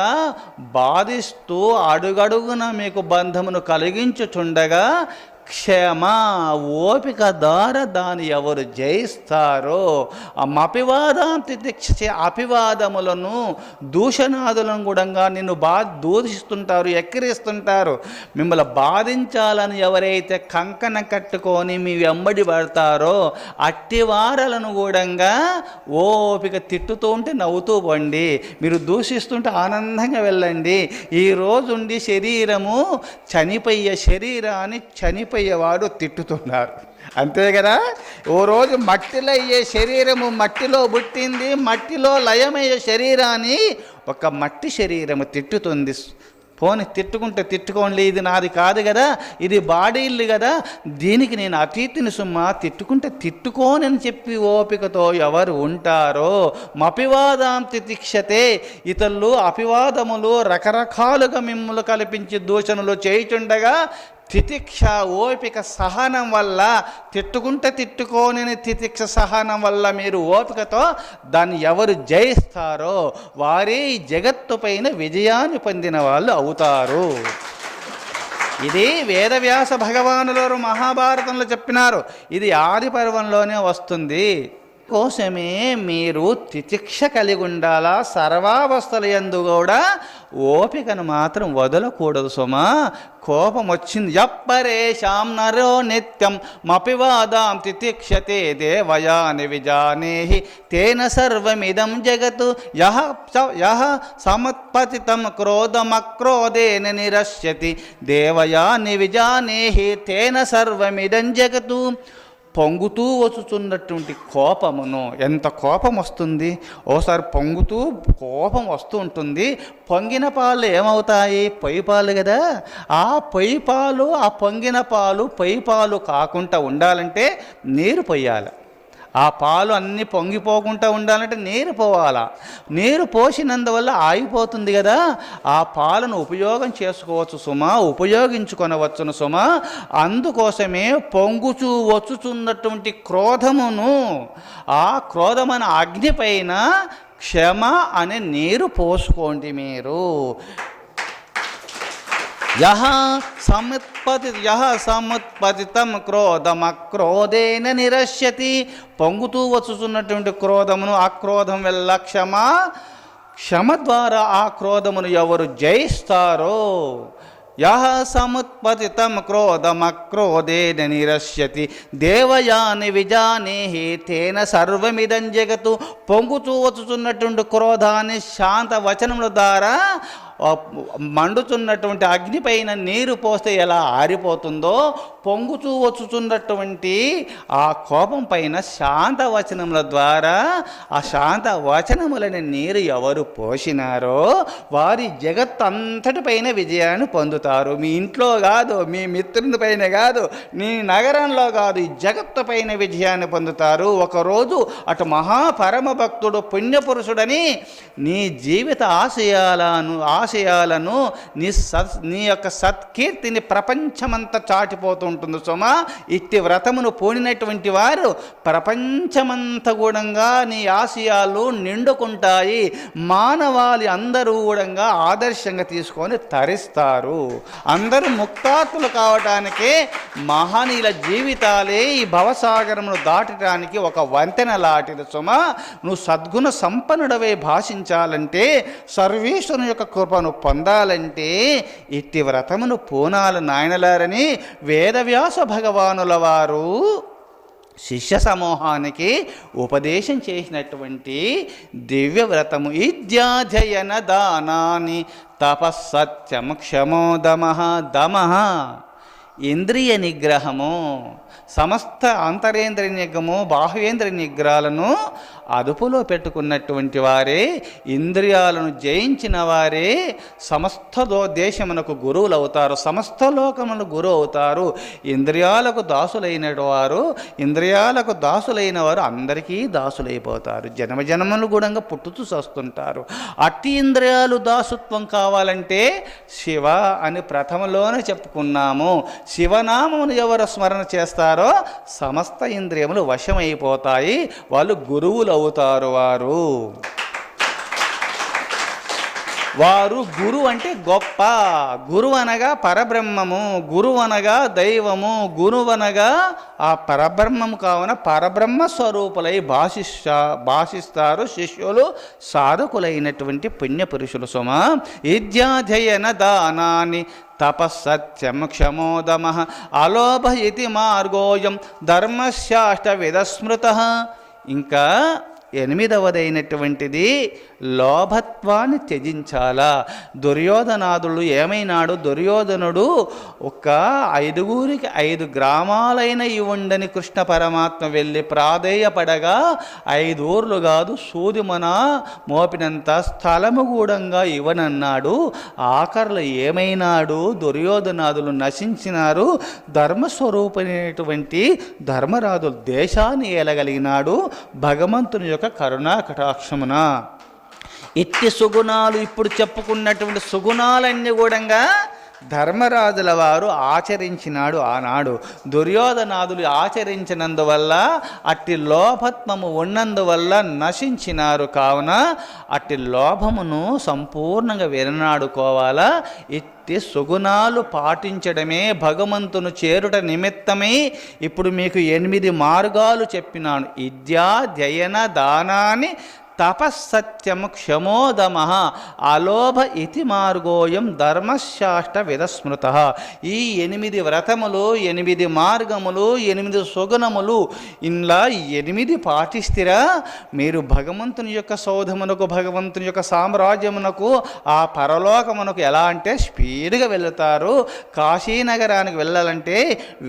బాధిస్తూ అడుగడుగున మీకు బంధమును కలిగించుచుండగా క్షమ ఓపిక ద్వారా దాన్ని ఎవరు జయిస్తారో, అపివాదం తితిక్షే అపివాదములను దూషణాదులను కూడా నిన్ను దూషిస్తుంటారు, ఎక్కిరిస్తుంటారు. మిమ్మల్ని బాధించాలని ఎవరైతే కంకణ కట్టుకొని మీ వెంబడి పడతారో అట్టివారలను కూడా ఓపిక తిట్టుతూ ఉంటే నవ్వుతూ పండి, మీరు దూషిస్తుంటే ఆనందంగా వెళ్ళండి. ఈరోజుండి శరీరము చనిపోయే శరీరాన్ని చనిపోయేవాడు తిట్టుతున్నారు, అంతే కదా. ఓ రోజు మట్టిలో అయ్యే శరీరము మట్టిలో పుట్టింది, మట్టిలో లయమయ్యే శరీరాన్ని ఒక మట్టి శరీరము తిట్టుతుంది. పోని తిట్టుకుంటే తిట్టుకోండి, ఇది నాది కాదు కదా, ఇది బాడీలు కదా, దీనికి నేను అతీతిని సుమ్మా, తిట్టుకుంటే తిట్టుకోనని చెప్పి ఓపికతో ఎవరు ఉంటారో మపివాదాం తితిక్షతే. ఇతరులు అపివాదములు రకరకాలుగా మిమ్మల్ని కల్పించి దూషణలు చేయుచుండగా తితిక్ష ఓపిక సహనం వల్ల, తిట్టుకుంటే తిట్టుకోని తితిక్ష సహనం వల్ల మీరు ఓపికతో దాన్ని ఎవరు జయిస్తారో వారే ఈ జగత్తు పైన విజయాన్ని పొందిన వాళ్ళు అవుతారు. ఇది వేదవ్యాస భగవానులు మహాభారతంలో చెప్పినారు. ఇది ఆది పర్వంలోనే వస్తుంది. కోసమే మీరు తితిక్ష కలిగి ఉండాలా. సర్వావస్థల యందు కూడా ఓపికను మాత్రం వదలకూడదు సుమా. కోపం వచ్చింది, యప్పరేషాం నరో నిత్యం మపివాదాం తితిక్షతే దేవయాని విజానేహి తేన సర్వమిదం జగతు. యహ సముత్పతితం క్రోధమక్రోధేన నిరస్యతి దేవయాని విజానేహి తేన సర్వమిదం జగతు. పొంగుతూ వచ్చుతున్నటువంటి కోపమును, ఎంత కోపం వస్తుంది, ఓసారి పొంగుతూ కోపం వస్తూ ఉంటుంది. పొంగిన పాలు ఏమవుతాయి? పొయ్యి పాలు కదా. ఆ పొయ్యి పాలు, ఆ పొంగిన పాలు పొయ్యి పాలు కాకుండా ఉండాలంటే నీరు పొయ్యాలి. ఆ పాలు అన్నీ పొంగిపోకుండా ఉండాలంటే నీరు పోవాలా. నీరు పోసినందువల్ల ఆగిపోతుంది కదా. ఆ పాలను ఉపయోగం చేసుకోవచ్చు సుమా, ఉపయోగించుకొనవచ్చును సుమా. అందుకోసమే పొంగుచూ వచ్చుచున్నటువంటి క్రోధమును, ఆ క్రోధమైన అగ్ని పైన క్షమ అనే నీరు పోసుకోండి మీరు. యహ సముత్పతితం క్రోధమక్రోధేన నిరస్యతి. పొంగుతూ వచ్చుతున్నటువంటి క్రోధమును, ఆక్రోధం వల్ల క్షమ ద్వారా ఆ క్రోధమును ఎవరు జయిస్తారో, యహ సముత్పతితం క్రోధమక్రోధేన నిరస్యతి దేవయాని విజానేహి తేన సర్వమిదం జగతు. పొంగుతూ వచ్చుతున్నటువంటి క్రోధాన్ని శాంత వచనముల ద్వారా మండుతున్నటువంటి అగ్నిపైన నీరు పోస్తే ఎలా ఆరిపోతుందో, పొంగుతూ వచ్చుతున్నటువంటి ఆ కోపం పైన శాంత వచనముల ద్వారా, ఆ శాంత వచనములని నీరు ఎవరు పోసినారో వారి జగత్ అంతటిపైన విజయాన్ని పొందుతారు. మీ ఇంట్లో కాదు, మీ మిత్రుని పైన కాదు, నీ నగరంలో కాదు, ఈ జగత్తు పైన విజయాన్ని పొందుతారు. ఒకరోజు అటు మహాపరమ భక్తుడు పుణ్యపురుషుడని నీ జీవిత ఆశయాలను ఆశయాలను నీ యొక్క సత్కీర్తిని ప్రపంచమంతా చాటిపోతూ ఉంటుంది సుమా. ఇట్టి వ్రతమును పూనినటువంటి వారు ప్రపంచమంతా కూడా నీ ఆశయాలు నిండుకుంటాయి. మానవాళి అందరూ కూడా ఆదర్శంగా తీసుకొని తరిస్తారు. అందరూ ముక్తాత్ములు కావటానికే మహనీయుల జీవితాలే ఈ భవసాగరమును దాటడానికి ఒక వంతెన లాంటిది సుమా. నువ్వు సద్గుణ సంపన్నుడవై భాషించాలంటే, సర్వేశ్వరుని యొక్క కృపను పొందాలంటే ఇట్టి వ్రతమును పూనాలు నాయనలారని వేదవ్యాస భగవానుల వారు శిష్య సమూహానికి ఉపదేశం చేసినటువంటి దివ్య వ్రతము. ఇద్యాధ్యయన దానాని తపస్సత్యం క్షమోదమః దమః, ఇంద్రియ నిగ్రహము, సమస్త అంతరేంద్రియ నిగ్రహము బాహ్యేంద్రియ నిగ్రహాలను అదుపులో పెట్టుకున్నటువంటి వారే, ఇంద్రియాలను జయించిన వారే సమస్త దేశమునకు గురువులు అవుతారు, సమస్త లోకములకు గురువు అవుతారు. ఇంద్రియాలకు దాసులైన వారు అందరికీ దాసులైపోతారు. జన్మజన్మలు కూడా పుట్టుతూ వస్తుంటారు. అట్టి ఇంద్రియాలు దాసుత్వం కావాలంటే శివ అని ప్రథమలోనే చెప్పుకున్నాము. శివనామమును ఎవరు స్మరణ చేస్తారో సమస్త ఇంద్రియములు వశమైపోతాయి. వాళ్ళు గురువులు అవుతారు. వారు గురువు అంటే గొప్ప. గురువు అనగా పరబ్రహ్మము, గురువు అనగా దైవము, గురువు అనగా ఆ పరబ్రహ్మము కావున పరబ్రహ్మ స్వరూపులై భాషిస్తారు శిష్యులు, సాధకులైనటువంటి పుణ్యపురుషులు సుమ. విద్యాధ్యయన దానాన్ని తపస్సత్యం క్షమోదమః అలోభ ఇతి మార్గోయం ధర్మశాస్త్రవిద స్మృతః. ఇంకా 8వదైనటువంటిది లోభత్వాన్ని త్యజించాలా. దుర్యోధనాదులు ఏమైనాడు, దుర్యోధనుడు ఒక 5 గ్రామాలైన ఇవ్వండని కృష్ణ పరమాత్మ వెళ్ళి ప్రాధేయపడగా 5 ఊర్లు కాదు సూదిమన మోపినంత స్థలము గూడంగా ఇవ్వనన్నాడు. ఆఖరులు ఏమైనాడు, దుర్యోధనాదులు నశించినారు. ధర్మస్వరూపమైనటువంటి ధర్మరాజులు దేశాన్ని ఏలగలిగినాడు భగవంతుని యొక్క కరుణా కటాక్షమున. ఇట్టి సుగుణాలు ఇప్పుడు చెప్పుకున్నటువంటి సుగుణాలన్నీ కూడా ధర్మరాజుల వారు ఆచరించినాడు ఆనాడు. దుర్యోధనాదులు ఆచరించినందువల్ల అట్టి లోభత్వము ఉన్నందువల్ల నశించినారు. కావున అట్టి లోభమును సంపూర్ణంగా విరనాడుకోవాలా. ఇట్టి సుగుణాలు పాటించడమే భగవంతును చేరుట నిమిత్తమై ఇప్పుడు మీకు 8 మార్గాలు చెప్పినాను. విద్యా ధ్యయన దానాన్ని తపస్సత్యం క్షమోదమః అలోభ ఇతి మార్గోయం ధర్మశాస్త్ర విదస్మృతః. ఈ 8 వ్రతములు, 8 మార్గములు, 8 సుగుణములు, ఇలా 8 పాటిస్తారా మీరు భగవంతుని యొక్క సౌధమునకు, భగవంతుని యొక్క సామ్రాజ్యమునకు, ఆ పరలోకమునకు ఎలా అంటే స్పీడ్గా వెళుతారు. కాశీనగరానికి వెళ్ళాలంటే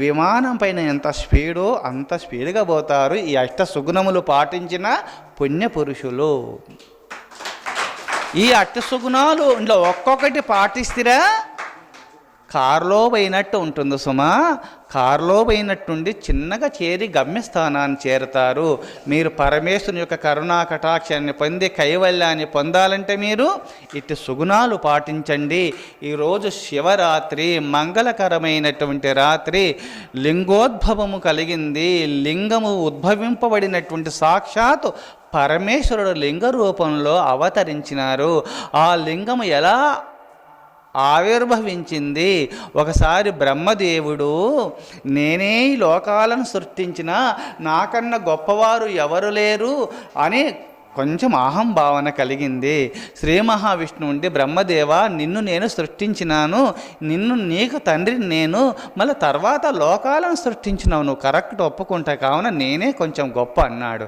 విమానం పైన ఎంత స్పీడో అంత స్పీడ్గా పోతారు ఈ సుగుణములు పాటించిన పుణ్యపురుషులు. ఈ సుగుణాలు ఇంట్లో ఒక్కొక్కటి పాటిస్తారా కారులో పోయినట్టు ఉంటుంది సుమా. కారులో పోయినట్టుండి చిన్నగా చేరి గమ్యస్థానాన్ని చేరుతారు. మీరు పరమేశ్వరుని యొక్క కరుణా కటాక్షాన్ని పొంది కైవల్యాన్ని పొందాలంటే మీరు ఇటు సుగుణాలు పాటించండి. ఈరోజు శివరాత్రి, మంగళకరమైనటువంటి రాత్రి. లింగోద్భవము కలిగింది. లింగము ఉద్భవింపబడినటువంటి సాక్షాత్తు పరమేశ్వరుడు లింగ రూపంలో అవతరించినారు. ఆ లింగము ఎలా ఆవిర్భవించింది? ఒకసారి బ్రహ్మదేవుడు నేనే ఈ లోకాలను సృష్టించిన, నాకన్నా గొప్పవారు ఎవరు లేరు అని కొంచెం అహంభావన కలిగింది. శ్రీ మహావిష్ణువు ఉండి బ్రహ్మదేవ నిన్ను నేను సృష్టించినాను, నీకు తండ్రిని నేను, మళ్ళీ తర్వాత లోకాలను సృష్టించినావు, నువ్వు కరెక్ట్ ఒప్పుకుంటా, కావున నేనే కొంచెం గొప్ప అన్నాడు.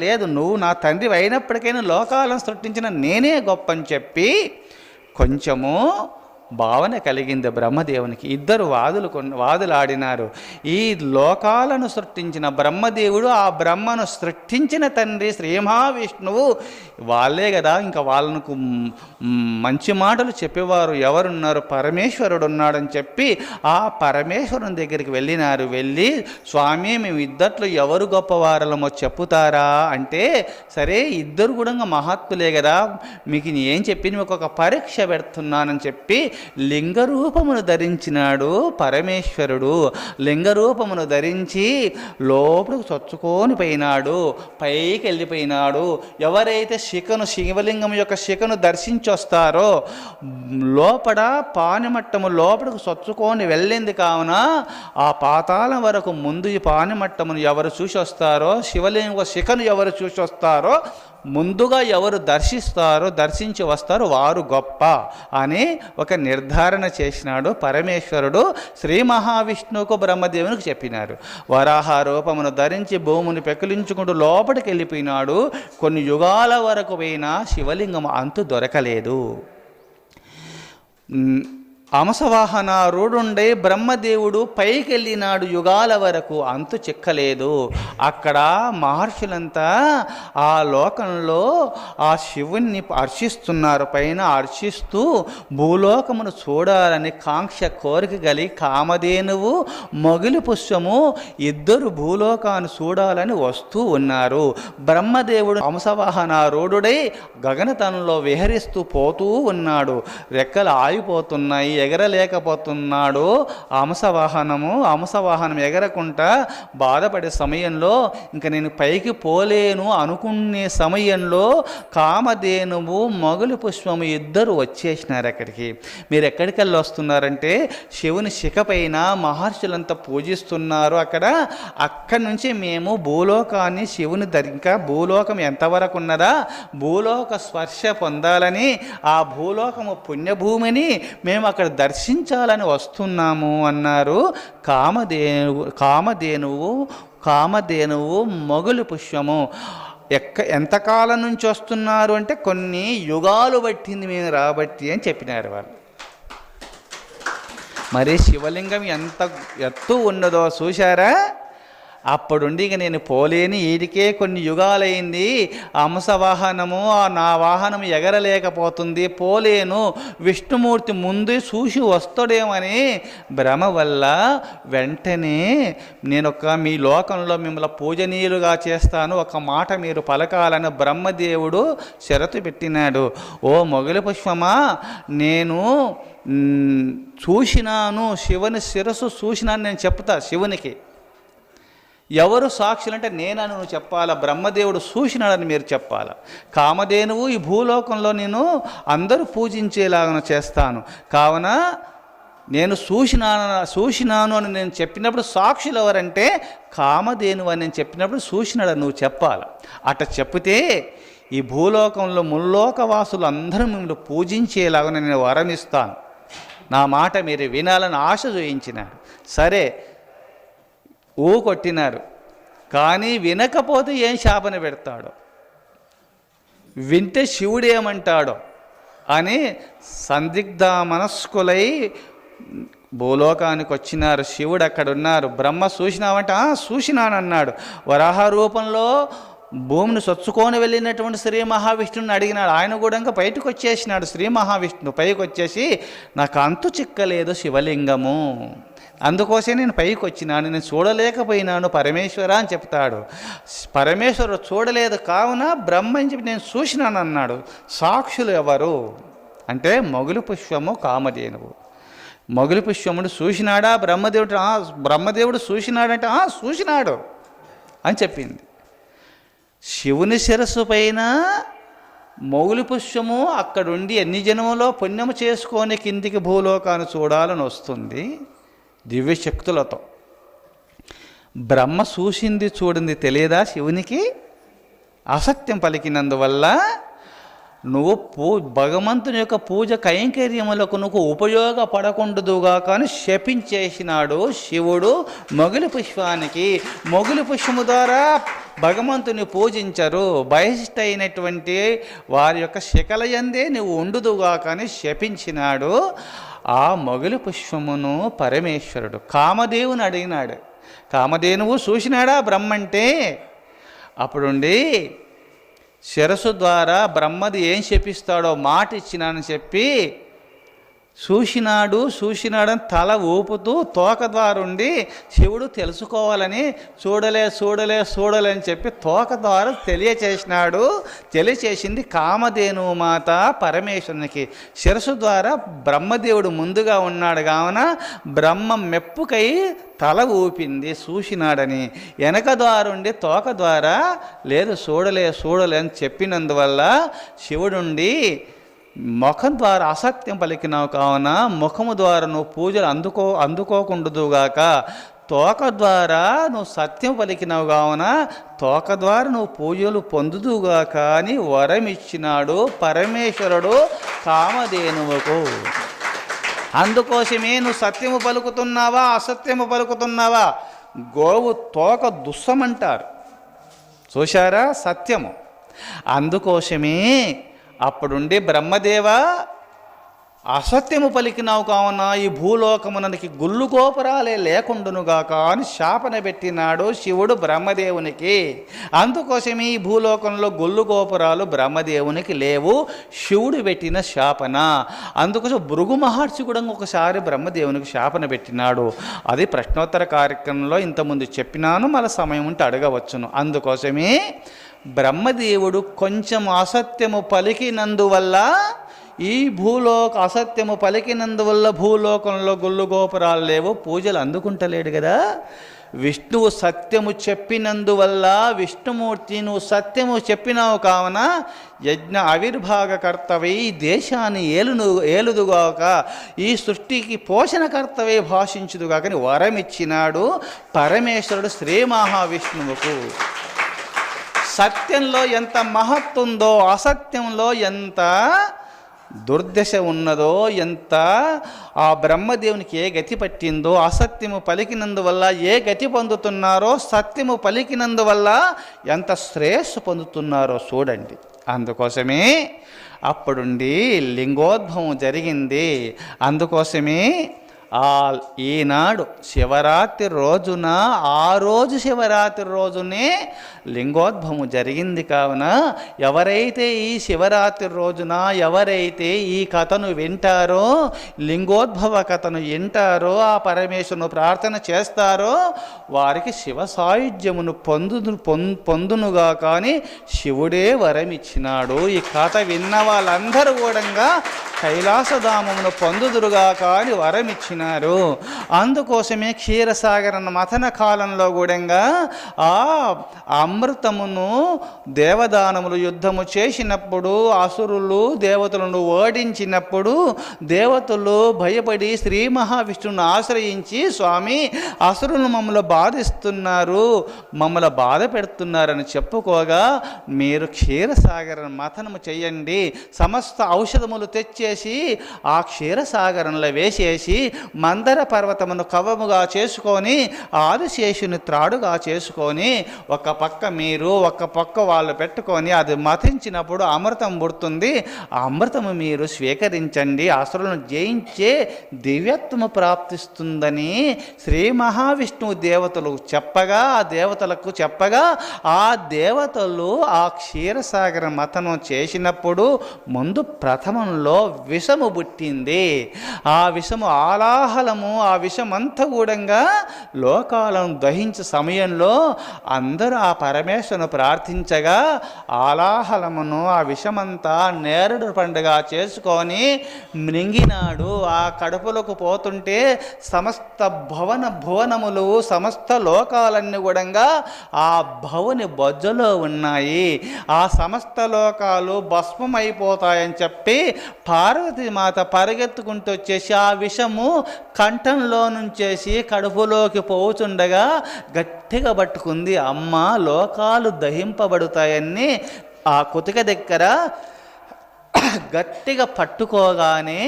లేదు నువ్వు నా తండ్రి అయినప్పటికైనా లోకాలను సృష్టించిన నేనే గొప్ప అని చెప్పి కొంచెము భావన కలిగింది బ్రహ్మదేవునికి. ఇద్దరు వాదులాడినారు. ఈ లోకాలను సృష్టించిన బ్రహ్మదేవుడు, ఆ బ్రహ్మను సృష్టించిన తండ్రి శ్రీ మహావిష్ణువు వాళ్ళే కదా. ఇంకా వాళ్ళకు మంచి మాటలు చెప్పేవారు ఎవరున్నారు? పరమేశ్వరుడు ఉన్నాడని చెప్పి ఆ పరమేశ్వరుని దగ్గరికి వెళ్ళినారు. వెళ్ళి, స్వామి మేము ఇద్దట్లో ఎవరు గొప్పవారలమో చెప్పుతారా అంటే, సరే ఇద్దరు కూడా మహాత్ములే కదా, మీకు ఏం చెప్పి మీకు ఒక పరీక్ష పెడుతున్నానని చెప్పి లింగరూపమును ధరించినాడు పరమేశ్వరుడు. లింగరూపమును ధరించి లోపలికి చొచ్చుకొని పోయినాడు, పైకి వెళ్ళిపోయినాడు. ఎవరైతే శివలింగం యొక్క శిఖను దర్శించొస్తారో లోపల పానిమట్టము లోపలికి చొచ్చుకొని వెళ్ళింది కావున ఆ పాతాళం వరకు ముందు ఈ పానిమట్టమును ఎవరు చూసి వస్తారో, శివలింగ శిఖను ఎవరు చూసి వస్తారో, ముందుగా ఎవరు దర్శించి వస్తారో వారు గొప్ప అని ఒక నిర్ధారణ చేసినాడు పరమేశ్వరుడు. శ్రీ మహావిష్ణువుకు బ్రహ్మదేవునికి చెప్పినారు. వరాహ రూపమును ధరించి భూమిని పెకిలించుకుంటూ లోపలికి వెళ్ళిపోయినాడు. కొన్ని యుగాల వరకు పోయినా శివలింగం అంతు దొరకలేదు. అంశవాహనారూఢుండై బ్రహ్మదేవుడు పైకి వెళ్ళినాడు, యుగాల వరకు అంతు చిక్కలేదు. అక్కడ మహర్షులంతా ఆ లోకంలో ఆ శివుణ్ణి అర్చిస్తున్నారు. పైన అర్చిస్తూ భూలోకమును చూడాలని కాంక్ష కోరిక కలిగి కామధేనువు మొగిలి పుష్పము ఇద్దరు భూలోకాన్ని చూడాలని వస్తూ ఉన్నారు. బ్రహ్మదేవుడు అంశవాహనారూఢుడై గగనతనంలో విహరిస్తూ పోతూ ఉన్నాడు. రెక్కలు ఆగిపోతున్నాయి, ఎగరలేకపోతున్నాడు. అంశవాహనం ఎగరకుండా బాధపడే సమయంలో ఇంకా నేను పైకి పోలేను అనుకునే సమయంలో కామధేనువు మొగులు పుష్పము ఇద్దరు వచ్చేసినారు అక్కడికి. మీరు ఎక్కడికి వెళ్ళి వస్తున్నారంటే శివుని శిఖపైన మహర్షులంతా పూజిస్తున్నారు. అక్కడి నుంచి మేము భూలోకాన్ని శివుని ఇంకా భూలోకం ఎంతవరకు ఉన్నదా భూలోక స్పర్శ పొందాలని ఆ భూలోకము పుణ్యభూమిని మేము అక్కడ దర్శించాలని వస్తున్నాము అన్నారు. కామధేనువు మొగులు పుష్పము ఎంతకాలం నుంచి వస్తున్నారు అంటే కొన్ని యుగాలు పట్టింది మేము రాబట్టి అని చెప్పినారు వాళ్ళు. మరి శివలింగం ఎంత ఎత్తు ఉన్నదో చూశారా? అప్పుడుండి ఇక నేను పోలేని ఈడికే కొన్ని యుగాలైంది, అంశవాహనము నా వాహనం ఎగరలేకపోతుంది, పోలేను, విష్ణుమూర్తి ముందు చూసి వస్తాడేమని భ్రమ వల్ల వెంటనే మీ లోకంలో మిమ్మల్ని పూజనీయులుగా చేస్తాను, ఒక మాట మీరు పలకాలని బ్రహ్మదేవుడు షరతు పెట్టినాడు. ఓ మొగలి పుష్పమా, నేను చూసినాను, శివుని శిరస్సు చూసినాను నేను చెప్తా శివునికి. ఎవరు సాక్షులంటే నేనని నువ్వు చెప్పాలా, బ్రహ్మదేవుడు చూసినాడని మీరు చెప్పాలా. కామధేనువు ఈ భూలోకంలో నేను అందరూ పూజించేలాగా చేస్తాను, కావున నేను చూసినాను అని నేను చెప్పినప్పుడు సాక్షులు ఎవరంటే కామధేనువు అని నేను చెప్పినప్పుడు చూసినాడని నువ్వు చెప్పాలి. అట్లా చెప్తే ఈ భూలోకంలో ముల్లోకవాసులు అందరూ మిమ్మల్ని పూజించేలాగా నేను వరమిస్తాను, నా మాట మీరు వినాలని ఆశ చూయించినాడు. సరే కొట్టినారు, కానీ వినకపోతే ఏం శాపన పెడతాడో, వింటే శివుడు ఏమంటాడో అని సందిగ్ధ మనస్కులై భూలోకానికి వచ్చినారు. శివుడు అక్కడ ఉన్నారు. బ్రహ్మ చూసినావంటే చూసినానన్నాడు. వరాహ రూపంలో భూమిని సొచ్చుకొని వెళ్ళినటువంటి శ్రీ మహావిష్ణువుని అడిగినాడు. ఆయన కూడా ఇంకా బయటకు వచ్చేసినాడు. శ్రీ మహావిష్ణువు పైకి వచ్చేసి నాకు అంతు చిక్కలేదు శివలింగము, అందుకోసం నేను పైకి వచ్చినాను, నేను చూడలేకపోయినాను పరమేశ్వర అని చెప్తాడు. పరమేశ్వరుడు చూడలేదు కావున బ్రహ్మ అని చెప్పి నేను చూసినాను అన్నాడు. సాక్షులు ఎవరు అంటే మొగులు పుష్పము కామధేనువు. మొగులు పుష్పముడు చూసినాడా బ్రహ్మదేవుడు చూసినాడంటే చూసినాడు అని చెప్పింది. శివుని శిరస్సు పైన మొగులి పుష్పము అక్కడుండి ఎన్ని జన్మలో పుణ్యము చేసుకొని కిందికి భూలోకాన్ని చూడాలని వస్తుంది దివ్యశక్తులతో. బ్రహ్మ చూసింది చూడింది తెలియదా శివునికి? అసత్యం పలికినందువల్ల నువ్వు భగవంతుని యొక్క పూజ కైంకర్యములకు నువ్వు ఉపయోగపడకుండుగా కానీ శపించేసినాడు శివుడు మొగులి పుష్పానికి. మొగులి పుష్పము ద్వారా భగవంతుని పూజించరు, బహిష్ట అయినటువంటి వారి యొక్క శిఖలయందే నువ్వు ఉండుదుగా కానీ శపించినాడు. ఆ మొగలి పుష్పమును పరమేశ్వరుడు కామదేవుని అడిగినాడు. కామధేనువు చూసినాడా బ్రహ్మంటే? అప్పుడుండి శిరస్సు ద్వారా బ్రహ్మది ఏం చెప్పిస్తాడో మాట ఇచ్చినానని చెప్పి చూసినాడని తల ఊపుతూ తోక ద్వారా ఉండి శివుడు తెలుసుకోవాలని చూడలే అని చెప్పి తోక ద్వారా తెలియచేసింది కామధేనువు మాత పరమేశ్వరునికి. శిరస్సు ద్వారా బ్రహ్మదేవుడు ముందుగా ఉన్నాడు కావున బ్రహ్మ మెప్పుకై తల ఊపింది చూసినాడని. వెనక ద్వారుండి తోక ద్వారా లేదు చూడలే అని చెప్పినందువల్ల శివుడుండి ముఖం ద్వారా అసత్యం పలికినావు కావున ముఖము ద్వారా నువ్వు పూజలు అందుకోకుండుదుగాక, తోక ద్వారా నువ్వు సత్యం పలికినావు కావున తోక ద్వారా నువ్వు పూజలు పొందుదుగాక అని వరం ఇచ్చినాడు పరమేశ్వరుడు కామధేనువుకు. అందుకోసమే నువ్వు సత్యము పలుకుతున్నావా అసత్యము పలుకుతున్నావా? గోవు తోక దుస్సమంటారు చూశారా, సత్యము. అందుకోసమే అప్పుడుండి బ్రహ్మదేవ అసత్యము పలికినావు కావున ఈ భూలోకమునకి గుళ్ళు గోపురాలే లేకుండునుగాక అని శాపన పెట్టినాడు శివుడు బ్రహ్మదేవునికి. అందుకోసమే ఈ భూలోకంలో గుళ్ళు గోపురాలు బ్రహ్మదేవునికి లేవు, శివుడు పెట్టిన శాపన. అందుకోసం భృగు మహర్షి కూడా ఒకసారి బ్రహ్మదేవునికి శాపన పెట్టినాడు. అది ప్రశ్నోత్తర కార్యక్రమంలో ఇంతకుముందు చెప్పినాను, మళ్ళీ సమయం ఉంటే అడగవచ్చును. అందుకోసమే బ్రహ్మదేవుడు కొంచెం అసత్యము పలికినందువల్ల అసత్యము పలికినందువల్ల భూలోకంలో గుళ్ళు గోపురాలు లేవు, పూజలు అందుకుంటలేడు కదా. విష్ణువు సత్యము చెప్పినందువల్ల విష్ణుమూర్తి నువ్వు సత్యము చెప్పినావు కావున యజ్ఞ ఆవిర్భాగకర్తవై దేశాన్ని ఏలుదుగాక, ఈ సృష్టికి పోషణకర్తవై భాషించుదుగాక అని వరం ఇచ్చినాడు పరమేశ్వరుడు శ్రీ మహావిష్ణువుకు. సత్యంలో ఎంత మహత్తుందో అసత్యంలో ఎంత దుర్దశ ఉన్నదో, ఎంత ఆ బ్రహ్మదేవునికి ఏ గతి పట్టిందో, అసత్యము పలికినందువల్ల ఏ గతి పొందుతున్నారో, సత్యము పలికినందువల్ల ఎంత శ్రేయస్సు పొందుతున్నారో చూడండి. అందుకోసమే అప్పుడుండి లింగోద్భవం జరిగింది. అందుకోసమే ఈనాడు శివరాత్రి రోజున శివరాత్రి రోజునే లింగోద్భవం జరిగింది కావున ఎవరైతే ఈ శివరాత్రి రోజున ఎవరైతే ఈ కథను వింటారో, లింగోద్భవ కథను వింటారో, ఆ పరమేశ్వరుని ప్రార్థన చేస్తారో వారికి శివ సాయుధ్యమును పొందునుగా కానీ శివుడే వరమిచ్చినాడు. ఈ కథ విన్న వాళ్ళందరూ కూడా కైలాసధామమును పొందుదురుగా కానీ వరమిచ్చినాడు. అందుకోసమే క్షీరసాగర మథన కాలంలో కూడా ఆ అమృతమును దేవదానములు యుద్ధము చేసినప్పుడు, అసురులు దేవతలను ఓడించినప్పుడు దేవతలు భయపడి శ్రీ మహావిష్ణువును ఆశ్రయించి, స్వామి అసురులు మమ్మల్ని బాధిస్తున్నారు, మమ్మల్ని బాధ పెడుతున్నారని చెప్పుకోగా, మీరు క్షీరసాగర మథనము చెయ్యండి, సమస్త ఔషధములు తెచ్చేసి ఆ క్షీరసాగరంలో వేసేసి మందర పర్వతమును కవముగా చేసుకొని ఆదిశేషుని త్రాడుగా చేసుకొని ఒక పక్క మీరు ఒక పక్క వాళ్ళు పెట్టుకొని అది మతించినప్పుడు అమృతం పుడుతుంది. ఆ అమృతము మీరు స్వీకరించండి, అసురులను జయించే దివ్యత్వము ప్రాప్తిస్తుందని శ్రీ మహావిష్ణువు దేవతలు చెప్పగా, ఆ దేవతలకు చెప్పగా ఆ దేవతలు ఆ క్షీరసాగర మథనం చేసినప్పుడు ముందు ప్రథమంలో విషము పుట్టింది. ఆ విషము ఆలాహలము, ఆ విషమంతా కూడా లోకాలను దహించే సమయంలో అందరూ ఆ పరమేశ్వరుని ప్రార్థించగా ఆలాహలమును ఆ విషమంతా నేరుడు పండుగ చేసుకొని మృంగినాడు. ఆ కడుపులకు పోతుంటే సమస్త భువనములు సమస్త లోకాలన్నీ కూడా ఆ భవుని బొజ్జలో ఉన్నాయి. ఆ సమస్త లోకాలు భస్మమైపోతాయని చెప్పి పార్వతీమాత పరిగెత్తుకుంటూ వచ్చేసి ఆ విషము కంఠంలో నుంచేసి కడుపులోకి పోచుండగా గట్టిగా పట్టుకుంది. అమ్మ, లోకాలు దహింపబడతాయని ఆ కుతిక దగ్గర గట్టిగా పట్టుకోగానే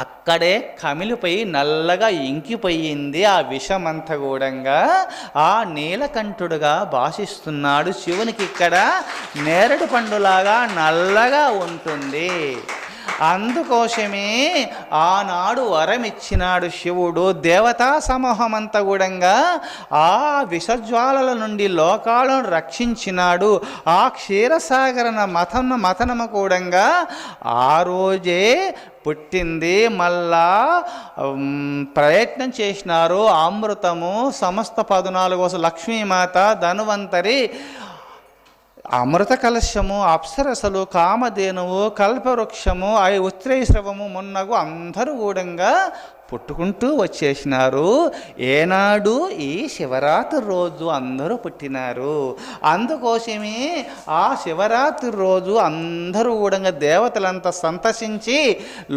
అక్కడే కమిలిపోయి నల్లగా ఇంకిపోయింది. ఆ విషమంతా కూడా ఆ నీలకంఠుడుగా భాషిస్తున్నాడు. శివునికి ఇక్కడ నేరేడు పండులాగా నల్లగా ఉంటుంది. అందుకోసమే ఆనాడు వరమిచ్చినాడు శివుడు. దేవతా సమూహమంతా కూడా ఆ విషజ్వాలల నుండి లోకాలను రక్షించినాడు. ఆ క్షీరసాగరన మథనము కూడా ఆ రోజే పుట్టింది. మళ్ళా ప్రయత్నం చేసినారు. అమృతము సమస్త 14 లక్ష్మీమాత, ధన్వంతరి, అమృత కలశము, అప్సరసలు, కామధేనువు, కల్పవృక్షము, ఉత్రేశ్రవము మున్నగు అందరూ కూడా పుట్టుకుంటూ వచ్చేసినారు. ఏనాడు ఈ శివరాత్రి రోజు అందరూ పుట్టినారు. అందుకోసమే ఆ శివరాత్రి రోజు అందరూ కూడా దేవతలంతా సంతసించి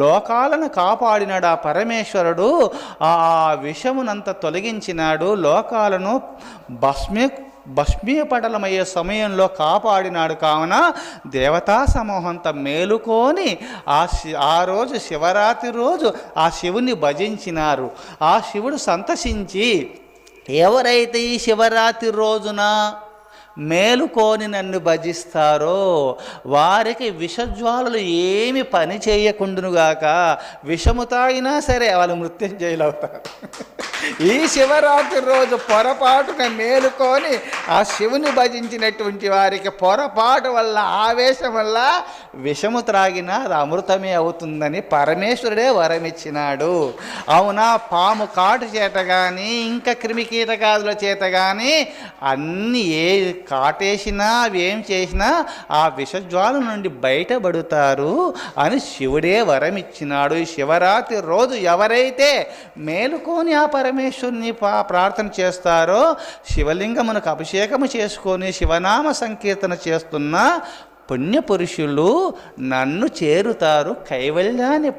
లోకాలను కాపాడినాడు. ఆ పరమేశ్వరుడు ఆ విషమునంతా తొలగించినాడు. లోకాలను భస్మీపటలమయ్యే సమయంలో కాపాడినాడు. కావున దేవతా సమూహంతో మేలుకొని ఆ రోజు శివరాత్రి రోజు ఆ శివుని భజించినారు. ఆ శివుడు సంతసించి ఎవరైతే ఈ శివరాత్రి రోజున మేలుకొని నన్ను భజిస్తారో వారికి విషజ్వాలలు ఏమి పని చేయకుండునుగాక. విషము తాగినా సరే వాళ్ళు మృత్యుంజయులు అవుతారు. ఈ శివరాత్రి రోజు పొరపాటున మేలుకొని ఆ శివుని భజించినటువంటి వారికి పొరపాటు వల్ల, ఆవేశం వల్ల విషము త్రాగినా అది అమృతమే అవుతుందని పరమేశ్వరుడే వరమిచ్చినాడు. అవునా, పాము కాటు చేత కానీ ఇంకా క్రిమికీటకాదుల చేత కానీ అన్నీ కాటేసినా అవి ఏం చేసినా ఆ విషజ్వాల నుండి బయటపడుతారు అని శివుడే వరమిచ్చినాడు. ఈ శివరాత్రి రోజు ఎవరైతే మేలుకొని ఆ పరమేశ్వరుని ప్రార్థన చేస్తారో, శివలింగమునకు అభిషేకము చేసుకొని శివనామ సంకీర్తన చేస్తున్న పుణ్యపురుషులు నన్ను చేరుతారు, కైవల్యాన్ని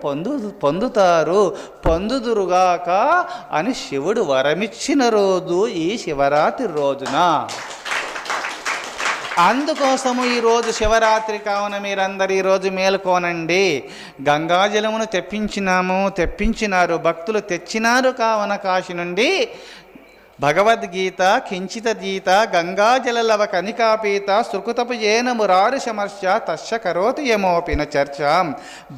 పొందుదురుగాక అని శివుడు వరమిచ్చిన రోజు ఈ శివరాత్రి రోజున. అందుకోసము ఈరోజు శివరాత్రి కావున మీరందరూ ఈరోజు మేలుకోనండి. గంగాజలమును తెప్పించినారు భక్తులు, తెచ్చినారు కావున కాశీ నుండి భగవద్గీత కించిత గీత గంగాజలలవ కనికాపీత సుకృతపు ఏన మురారి సమర్శ తస్య కరోతి యమోపిన చర్చ.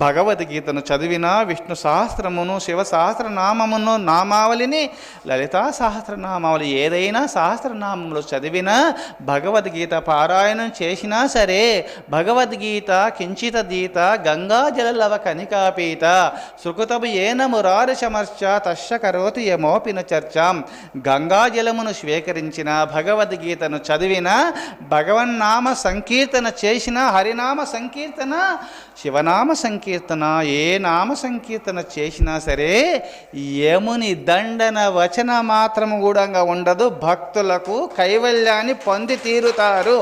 భగవద్గీతను చదివిన విష్ణు సహస్రమును, శివ సహస్రనామమును, నామావళిని, లలితా సహస్రనామావళి ఏదైనా సహస్రనామములు చదివినా, భగవద్గీత పారాయణం చేసినా సరే, భగవద్గీత కించిత గీత గంగాజలలవ కనికాపీత సుకృతపు ఏన మురారి సమర్శ తస్య కరోతి యమోపిన చర్చ. గంగాజలమును స్వీకరించిన, భగవద్గీతను చదివిన, భగవన్నామ సంకీర్తన చేసిన, హరినామ సంకీర్తన, శివనామ సంకీర్తన, ఏ నామ సంకీర్తన చేసినా సరే యముని దండన వచన మాత్రము కూడా ఉండదు. భక్తులకు కైవల్యాన్ని పొంది తీరుతారు.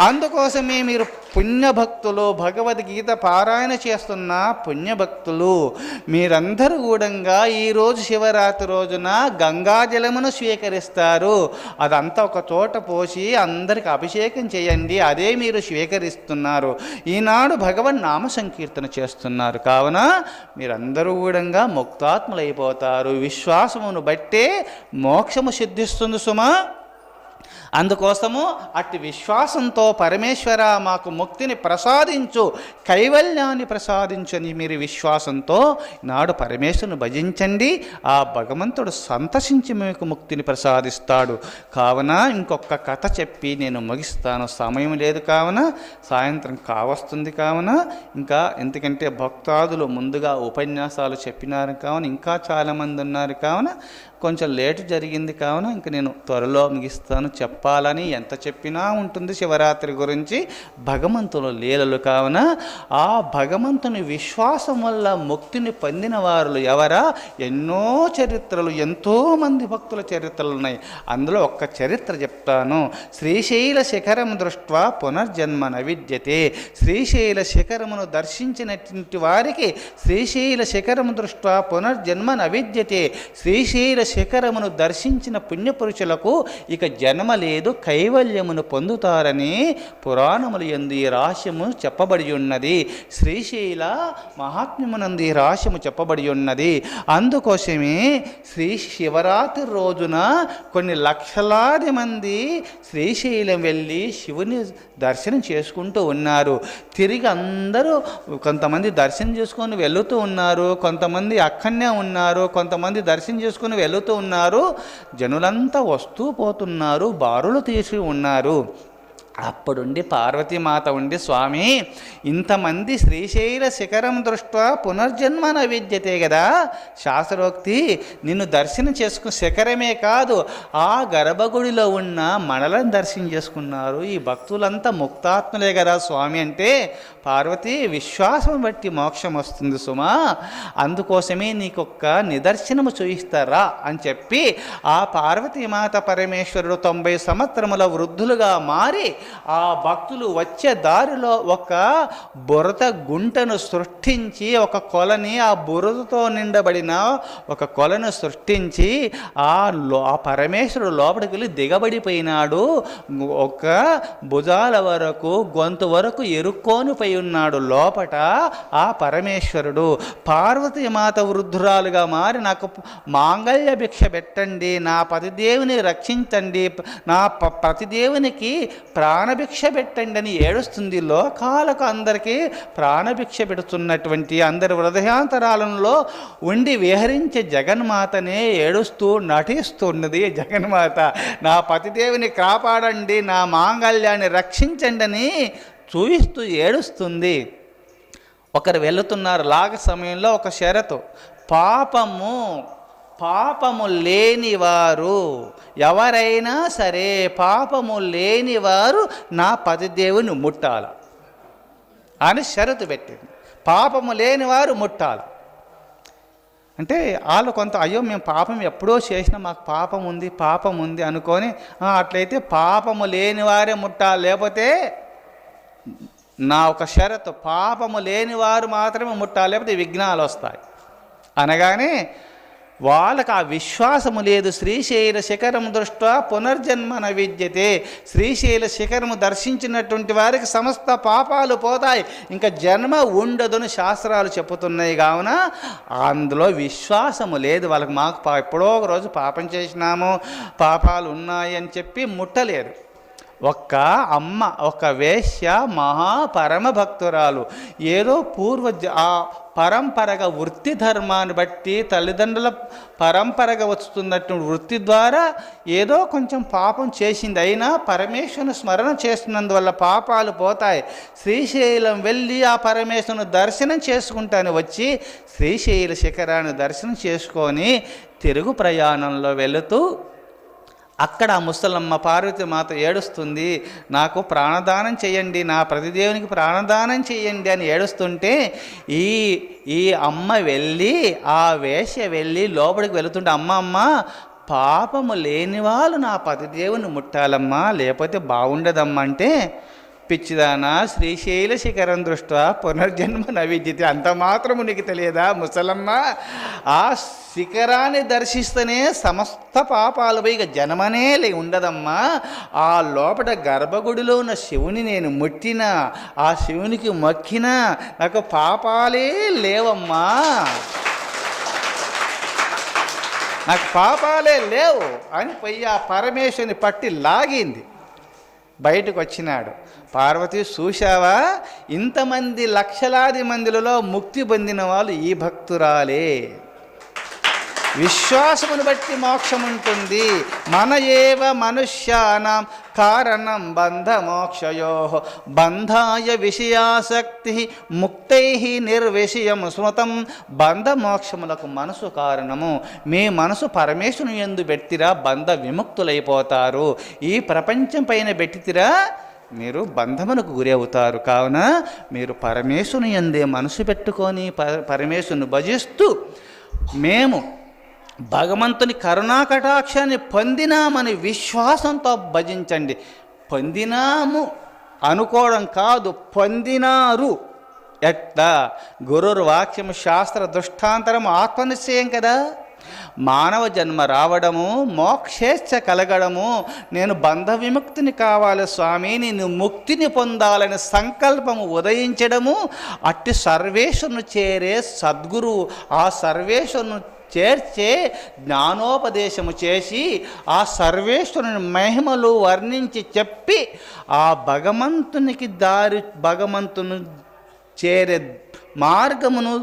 అందుకోసమే మీరు పుణ్యభక్తులు, భగవద్గీత పారాయణ చేస్తున్న పుణ్యభక్తులు మీరందరూ కూడా ఈరోజు శివరాత్రి రోజున గంగాజలమును స్వీకరిస్తారు. అదంతా ఒక చోట పోసి అందరికి అభిషేకం చేయండి. అదే మీరు స్వీకరిస్తున్నారు. ఈనాడు భగవన్ నామ సంకీర్తన చేస్తున్నారు. కావున మీరందరూ కూడా ముక్తాత్ములైపోతారు. విశ్వాసమును బట్టే మోక్షము సిద్ధిస్తుంది సుమా. అందుకోసము అట్టి విశ్వాసంతో పరమేశ్వర మాకు ముక్తిని ప్రసాదించు, కైవల్యాన్ని ప్రసాదించని మీరు విశ్వాసంతో నాడు పరమేశ్వరుని భజించండి. ఆ భగవంతుడు సంతసించి మీకు ముక్తిని ప్రసాదిస్తాడు. కావున ఇంకొక కథ చెప్పి నేను ముగిస్తాను. సమయం లేదు కావున, సాయంత్రం కావస్తుంది కావున, ఇంకా ఎందుకంటే భక్తాదులు ముందుగా ఉపన్యాసాలు చెప్పినారు కావున, ఇంకా చాలామంది ఉన్నారు కావున కొంచెం లేటు జరిగింది కావున ఇంక నేను త్వరలో ముగిస్తాను. చెప్పాలని ఎంత చెప్పినా ఉంటుంది శివరాత్రి గురించి, భగవంతుని లీలలు కావున. ఆ భగవంతుని విశ్వాసం వల్ల ముక్తిని పొందిన వారు ఎవరా? ఎన్నో చరిత్రలు, ఎంతోమంది భక్తుల చరిత్రలు ఉన్నాయి. అందులో ఒక్క చరిత్ర చెప్తాను. శ్రీశైల శిఖరం దృష్ట్వా పునర్జన్మ నవిద్యతే. శ్రీశైల శిఖరమును దర్శించినటువంటి వారికి శ్రీశైల శిఖరం దృష్ట్వా పునర్జన్మ నవిద్యతే. శ్రీశైల శిఖరమును దర్శించిన పుణ్యపురుషులకు ఇక జన్మ లేదు, కైవల్యమును పొందుతారని పురాణములు యందు ఈ రహస్యము చెప్పబడి ఉన్నది. శ్రీశైల మహాత్మ్యమునందు ఈ రహస్యము చెప్పబడి ఉన్నది. అందుకోసమే శ్రీ శివరాత్రి రోజున కొన్ని లక్షలాది మంది శ్రీశైలం వెళ్ళి శివుని దర్శనం చేసుకుంటూ ఉన్నారు. తిరిగి అందరూ కొంతమంది దర్శనం చేసుకొని వెళుతూ ఉన్నారు, కొంతమంది అక్కడనే ఉన్నారు, కొంతమంది దర్శనం చేసుకొని వెళుతూ ఉన్నారు. జనులంతా వస్తూ పోతున్నారు, బారులు తీసి ఉన్నారు. అప్పుడుండి పార్వతీమాత ఉండి, స్వామి ఇంతమంది శ్రీశైల శిఖరం దృష్ట్యా పునర్జన్మ న విద్యతే కదా శాస్త్రోక్తి, నిన్ను దర్శనం చేసుకుని శిఖరమే కాదు ఆ గర్భగుడిలో ఉన్న మనలను దర్శనం చేసుకున్నారు. ఈ భక్తులంతా ముక్తాత్మలే కదా స్వామి అంటే, పార్వతి విశ్వాసం బట్టి మోక్షం వస్తుంది సుమా, అందుకోసమే నీకొక్క నిదర్శనము చూయిస్తారా అని చెప్పి ఆ పార్వతీమాత పరమేశ్వరుడు 90 సంవత్సరముల వృద్ధులుగా మారి ఆ భక్తులు వచ్చే దారిలో ఒక బురద గుంటను సృష్టించి, ఒక కొలని ఆ బురదతో నిండబడిన ఒక కొలను సృష్టించి ఆ పరమేశ్వరుడు లోపలికి వెళ్ళి దిగబడిపోయినాడు. ఒక భుజాల వరకు గొంతు వరకు ఎరుక్కొని పోయి ఉన్నాడు లోపట ఆ పరమేశ్వరుడు. పార్వతీమాత వృద్ధురాలుగా మారి నాకు మాంగళ్య భిక్ష పెట్టండి, నా పతిదేవుని రక్షించండి, నా పతిదేవునికి ప్రాణభిక్ష పెట్టండి అని ఏడుస్తుంది. లోకాలకు అందరికీ ప్రాణభిక్ష పెడుతున్నటువంటి, అందరి హృదయాంతరాలలో ఉండి విహరించే జగన్మాతనే ఏడుస్తూ నటిస్తున్నది జగన్మాత. నా పతిదేవిని కాపాడండి, నా మాంగళ్యాన్ని రక్షించండి అని చూయిస్తూ ఏడుస్తుంది. ఒకరు వెళుతున్నారు లాగ సమయంలో ఒక షరతు, పాపము లేనివారు ఎవరైనా సరే పాపము లేనివారు నా పతిదేవుని ముట్టాల అని షరతు పెట్టింది. పాపము లేనివారు ముట్టాల అంటే వాళ్ళు కొంత అయ్యో మేము పాపం ఎప్పుడో చేసినా మాకు పాపం ఉంది అనుకొని అట్లయితే పాపము లేనివారే ముట్టాలి, లేకపోతే నా ఒక షరతు పాపము లేనివారు మాత్రమే ముట్టాలి, లేకపోతే విఘ్నాలు వస్తాయి అనగానే వాళ్ళకు ఆ విశ్వాసము లేదు. శ్రీశైల శిఖరము దృష్ట్యా పునర్జన్మ న విద్యతే, శ్రీశైల శిఖరము దర్శించినటువంటి వారికి సమస్త పాపాలు పోతాయి, ఇంకా జన్మ ఉండదుని శాస్త్రాలు చెప్పుతున్నాయి. కావున అందులో విశ్వాసము లేదు వాళ్ళకి. మాకు ఎప్పుడో ఒక రోజు పాపం చేసినాము, పాపాలు ఉన్నాయి అని చెప్పి ముట్టలేరు. ఒక్క అమ్మ, ఒక వేశ్య, మహాపరమ భక్తురాలు, ఏదో ఆ పరంపరగా వృత్తి ధర్మాన్ని బట్టి తల్లిదండ్రుల పరంపరగా వస్తున్నటువంటి వృత్తి ద్వారా ఏదో కొంచెం పాపం చేసింది, అయినా పరమేశ్వరుని స్మరణ చేస్తున్నందువల్ల పాపాలు పోతాయి. శ్రీశైలం వెళ్ళి ఆ పరమేశ్వరుని దర్శనం చేసుకుంటాను వచ్చి శ్రీశైల శిఖరాన్ని దర్శనం చేసుకొని తిరుగు ప్రయాణంలో వెళుతూ అక్కడ ఆ ముసలమ్మ పార్వతీమాత ఏడుస్తుంది, నాకు ప్రాణదానం చేయండి, నా ప్రతిదేవునికి ప్రాణదానం చేయండి అని ఏడుస్తుంటే ఈ అమ్మ వెళ్ళి, ఆ వేశ్య వెళ్ళి లోపలికి వెళుతుంటే, అమ్మ పాపము లేని వాళ్ళు నా పతిదేవుని ముట్టాలమ్మా, లేకపోతే బాగుండదమ్మా అంటే, పిచ్చిదానా శ్రీశైల శిఖరం దృష్ట్యా పునర్జన్మ న విద్యతే, అంత మాత్రము నీకు తెలియదా ముసలమ్మ? ఆ శిఖరాన్ని దర్శిస్తేనే సమస్త పాపాలు పోయి ఇక జన్మనే ఉండదమ్మా. ఆ లోపల గర్భగుడిలో ఉన్న శివుని నేను ముట్టినా, ఆ శివునికి మొక్కినా నాకు పాపాలే లేవమ్మా, నాకు పాపాలే లేవు అని పోయి ఆ పరమేశ్వరుని పట్టి లాగింది. బయటకు వచ్చినాడు. పార్వతి చూశావా, ఇంతమంది లక్షలాది మందిలలో ముక్తి పొందిన వాళ్ళు ఈ భక్తురాలే. విశ్వాసమును బట్టి మోక్షం ఉంటుంది. మన ఏవ మనుష్యానాం కారణం బంధమోక్షయో బంధాయ విషయాసక్తి ముక్తై నిర్విషయం స్మృతం. బంధమోక్షములకు మనసు కారణము. మీ మనసు పరమేశ్వరుని యందు పెట్టిరా బంధ విముక్తులైపోతారు. ఈ ప్రపంచం పైన పెట్టితిరా మీరు బంధమునకు గురి అవుతారు. కావున మీరు పరమేశ్వరుని యందే మనసు పెట్టుకొని పరమేశ్వరుని భజిస్తూ మేము భగవంతుని కరుణాకటాక్షాన్ని పొందినామని విశ్వాసంతో భజించండి. పొందినాము అనుకోవడం కాదు, పొందినారు. ఎట్లా? గురుర్ వాక్యం శాస్త్ర దృష్టాంతరం ఆత్మనిశ్చయం కదా. మానవ జన్మ రావడము, మోక్షేచ్ఛ కలగడము, నేను బంధ విముక్తిని కావాలి స్వామి, నేను ముక్తిని పొందాలని సంకల్పము ఉదయించడము, అట్టి సర్వేశ్వరుని చేరే సద్గురువు ఆ సర్వేశ్వరుని చేర్చే జ్ఞానోపదేశము చేసి ఆ సర్వేశ్వరుని మహిమలు వర్ణించి చెప్పి ఆ భగవంతునికి భగవంతుని చేరే మార్గమును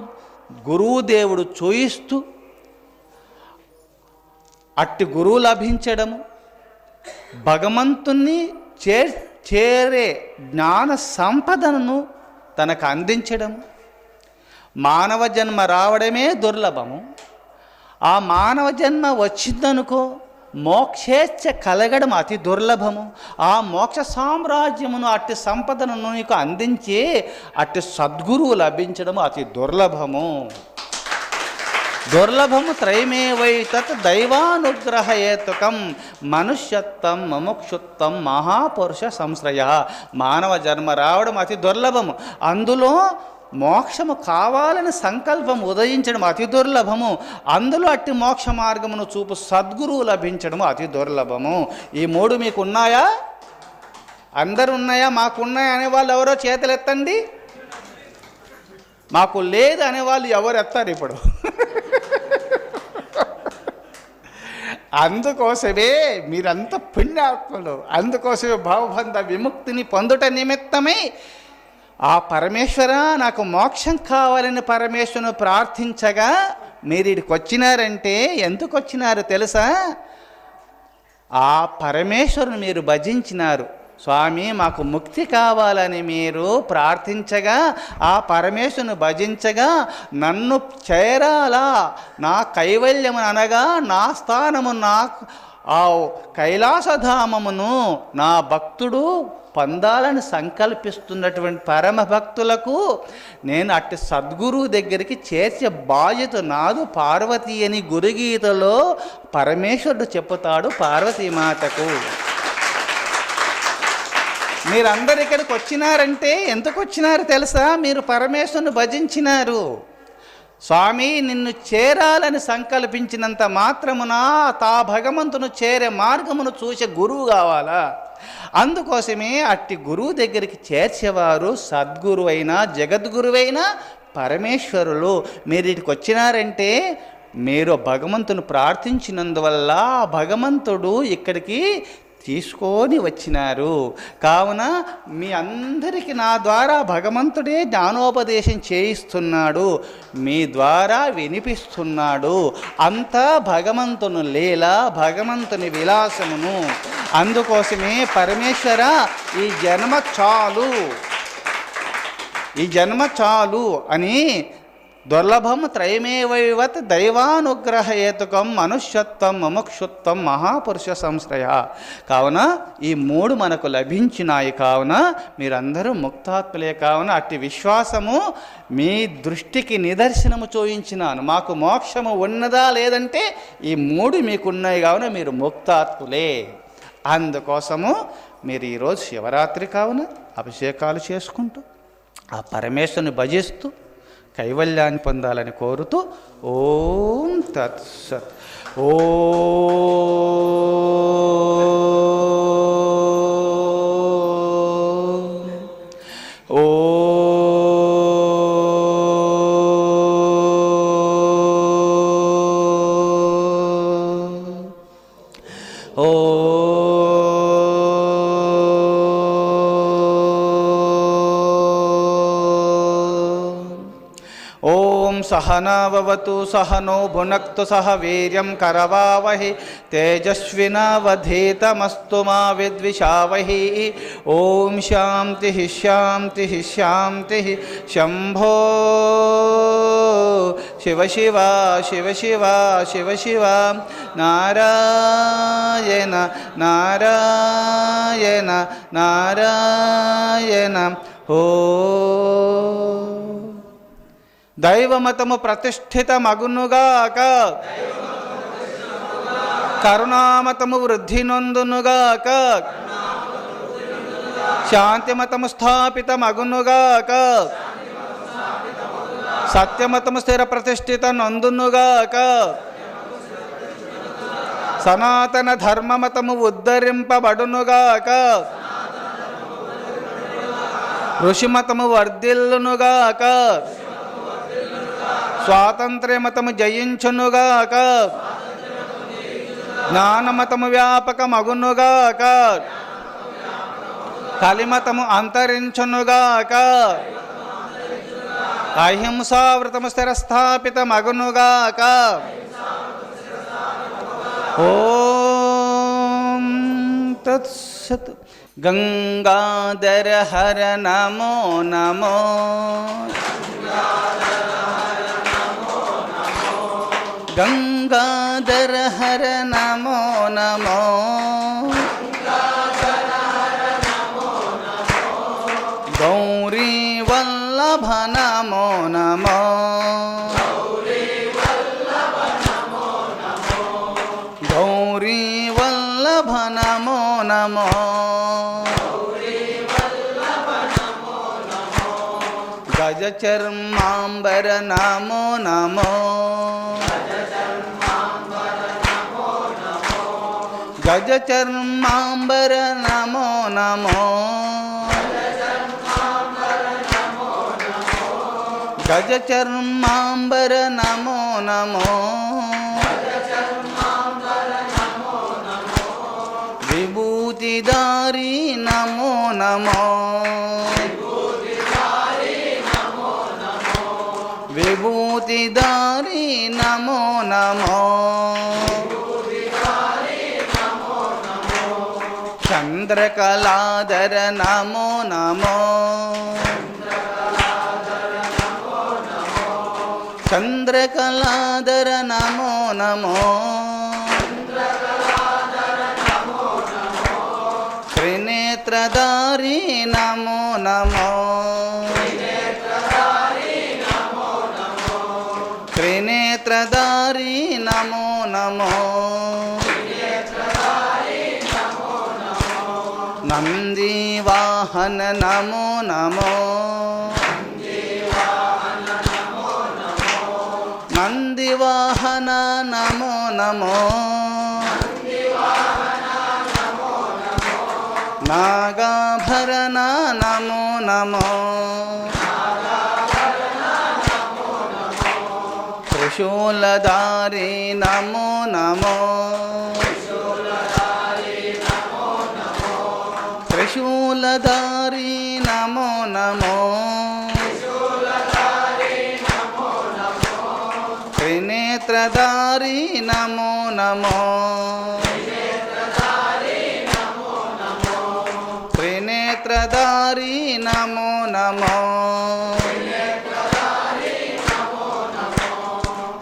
గురువుదేవుడు చూయిస్తూ అట్టి గురువు లభించడము, భగవంతుని చేరే జ్ఞాన సంపదను తనకు అందించడము, మానవ జన్మ రావడమే దుర్లభము. ఆ మానవ జన్మ వచ్చిందనుకో మోక్షేచ్ఛ కలగడం అతి దుర్లభము. ఆ మోక్ష సామ్రాజ్యమును అట్టి సంపదను నీకు అందించే అట్టి సద్గురువు లభించడము అతి దుర్లభము. దుర్లభము త్రైమేవైతత్ దైవానుగ్రహేతుకం మనుష్యత్వం ముముక్షుత్వం మహాపురుష సంశ్రయ. మానవ జన్మ రావడం అతి దుర్లభము, అందులో మోక్షము కావాలని సంకల్పం ఉదయించడం అతి దుర్లభము, అందులో అట్టి మోక్ష మార్గమును చూపు సద్గురువు లభించడము అతి దుర్లభము. ఈ మూడు మీకు ఉన్నాయా? అందరు ఉన్నాయా? మాకున్నాయా అనేవాళ్ళు ఎవరో చేతులు ఎత్తండి. మాకు లేదు అనేవాళ్ళు ఎవరు ఎత్తారు ఇప్పుడు? అందుకోసమే మీరంతా పుణ్యాత్ములు, అందుకోసమే భావబంధ విముక్తిని పొందుట నిమిత్తమై ఆ పరమేశ్వర నాకు మోక్షం కావాలని పరమేశ్వరుని ప్రార్థించగా మీరు ఇక్కడికి వచ్చినారంటే ఎందుకు వచ్చినారు తెలుసా? ఆ పరమేశ్వరుని మీరు భజించినారు. స్వామి మాకు ముక్తి కావాలని మీరు ప్రార్థించగా ఆ పరమేశ్వరుని భజించగా నన్ను చేరాలా, నా కైవల్యము అనగా నా స్థానము, నా ఆ కైలాసధామమును నా భక్తుడు పొందాలని సంకల్పిస్తున్నటువంటి పరమ భక్తులకు నేను అట్టి సద్గురువు దగ్గరికి చేర్చే బాధ్యత నాదు పార్వతి అని గురుగీతలో పరమేశ్వరుడు చెప్పుతాడు పార్వతీమాతకు. మీరందరు ఇక్కడికి వచ్చినారంటే ఎందుకు వచ్చినారు తెలుసా? మీరు పరమేశ్వరుని భజించినారు. స్వామి నిన్ను చేరాలని సంకల్పించినంత మాత్రమున తా భగవంతును చేరే మార్గమును చూసే గురువు కావాలా? అందుకోసమే అట్టి గురువు దగ్గరికి చేర్చేవారు సద్గురువైనా జగద్గురువైనా పరమేశ్వరులు. మీరు ఇక్కడికి వచ్చినారంటే మీరు భగవంతుని ప్రార్థించినందువల్ల భగవంతుడు ఇక్కడికి తీసుకొని వచ్చినారు. కావున మీ అందరికీ నా ద్వారా భగవంతుడే జ్ఞానోపదేశం చేయిస్తున్నాడు, మీ ద్వారా వినిపిస్తున్నాడు. అంతా భగవంతుని లీల, భగవంతుని విలాసమును. అందుకోసమే పరమేశ్వర ఈ జన్మ చాలు అని దుర్లభం త్రైమేవైవత్ దైవానుగ్రహేతుకం మనుష్యత్వం ముముక్షుత్వం మహాపురుష సంశ్రయ. కావున ఈ మూడు మనకు లభించినాయి. కావున మీరందరూ ముక్తాత్ములే. కావున అట్టి విశ్వాసము మీ దృష్టికి నిదర్శనము చూయించినాను. మాకు మోక్షము ఉన్నదా లేదంటే ఈ మూడు మీకున్నాయి. కావున మీరు ముక్తాత్ములే. అందుకోసము మీరు ఈరోజు శివరాత్రి కావున అభిషేకాలు చేసుకుంటూ ఆ పరమేశ్వరుని భజిస్తూ కైవల్యాన్ని పొందాలని కోరుతూ ఓం తత్సత్. सहनावतु सहनो भुनक्तु सह वीर्यं करवावहि तेजस्विनावधीतमस्तु मा विद्विषावहि. ओम शांति शांति शांति. शंभो शिव शिवा शिव शिवा शिव शिवा. नारायण नारायण नारायण. हो దైవమతము ప్రతిష్ఠితమగునుగాక, కరుణామతము వృద్ధి నొందునుగాక, శాంతిమతము స్థాపితమగునుగాక, సత్యమతము స్థిర ప్రతిష్ఠిత నొందునుగాక, సనాతన ధర్మమతము ఉద్ధరింపబడునుగాక, ఋషిమతము వర్ధిల్లునుగాక, స్వాతంత్ర్యమతము జయించునుగాక, జ్ఞానమతము వ్యాపకమగునుగాక, కలిమతము అంతరించునుగాక, అహింసావృతము స్థిరస్థాపితమగునుగాక. ఓం తత్సత్. గంగాధర హర నమో నమో, గంగాధర హర నమో నమో, గౌరీ వల్లభ నమో నమో, గౌరీ వల్లభ నమో నమో, గజ చర్మాంబర నమో నమో, గజ చర్మాంబర నమో నమో, గజ చర్మాంబర నమో నమో, విభూతిదారి నమో నమో, విభూతిదారి నమో నమో, చంద్రకళాధర నమో నమో, చంద్రకళాధర నమో నమో, త్రినేత్రధారి నమో నమో, త్రినేత్రధారి నమో నమో, నందివాహన నమో నమో, నందివాహన నమో నమో, నాగాభరణ నమో నమో, త్రిశూలధారి నమో నమో, త్రిశూలధారి నమో నమో, త్రినేత్రధారి నమో నమో, త్రినేత్రధారి నమో నమో,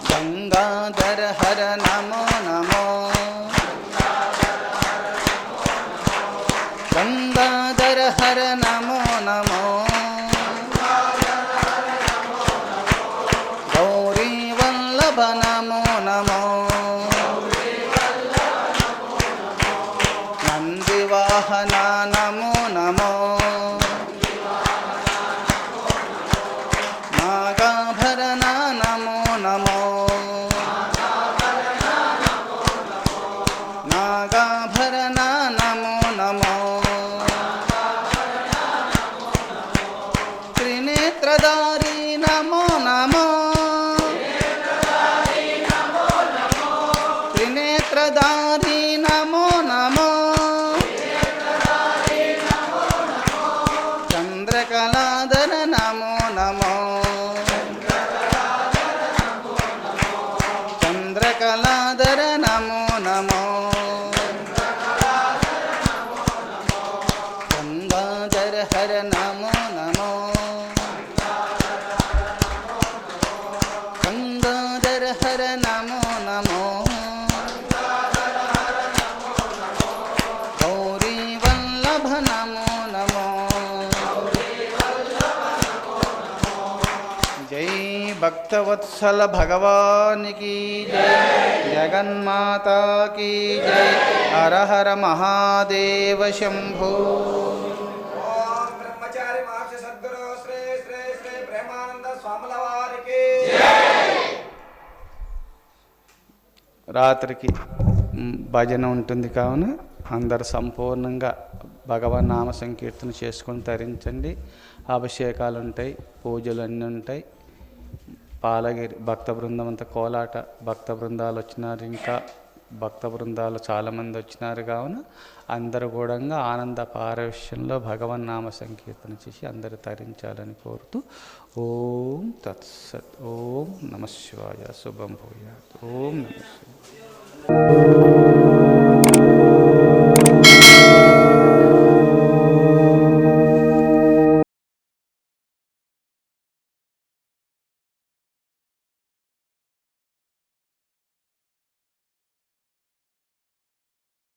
గంగాధర హర నమో నమో, గంగాధర హర నమో నమో, గౌరీ వల్లభ నమో నమో, నందివాహన నమో నమో, నాగాభరణ నమో నమో, నాగాభరణ నమో నమో, త్రినేత్రధారి నమో నమో, త్రినేత్రధారి నమో నమో, చంద్రకళాధర నమో నమో, చంద్రకళాధర నమో నమో, గంగాధర హర నమో నమో, గంగాధర హర నమో నమో, గౌరీ వల్లభ నమో నమో. జై భక్తవత్సల భగవానికి జై, జగన్మాతా की జై. హర హర మహాదేవ శంభో. బ్రహ్మచారి మహర్షి సద్గురు శ్రీ శ్రీ శ్రీ ప్రేమానంద స్వాముల వారికి రాత్రికి భజన ఉంటుంది. కావున అందరు సంపూర్ణంగా భగవన్ నామ సంకీర్తన చేసుకొని తరించండి. అభిషేకాలు ఉంటాయి, పూజలు అన్నీ ఉంటాయి. పాలగిరి భక్త బృందం అంతా కోలాట భక్త బృందాలు వచ్చినారు. ఇంకా భక్త బృందాలు చాలామంది వచ్చినారు. కావున అందరూ కూడా ఆనంద పారవశ్యంలో భగవన్ నామ సంకీర్తన చేసి అందరూ తరించాలని కోరుతూ ఓం తత్సత్. ఓం నమః శివాయ. శుభం భూయాత్. ఓం నమః శివాయ.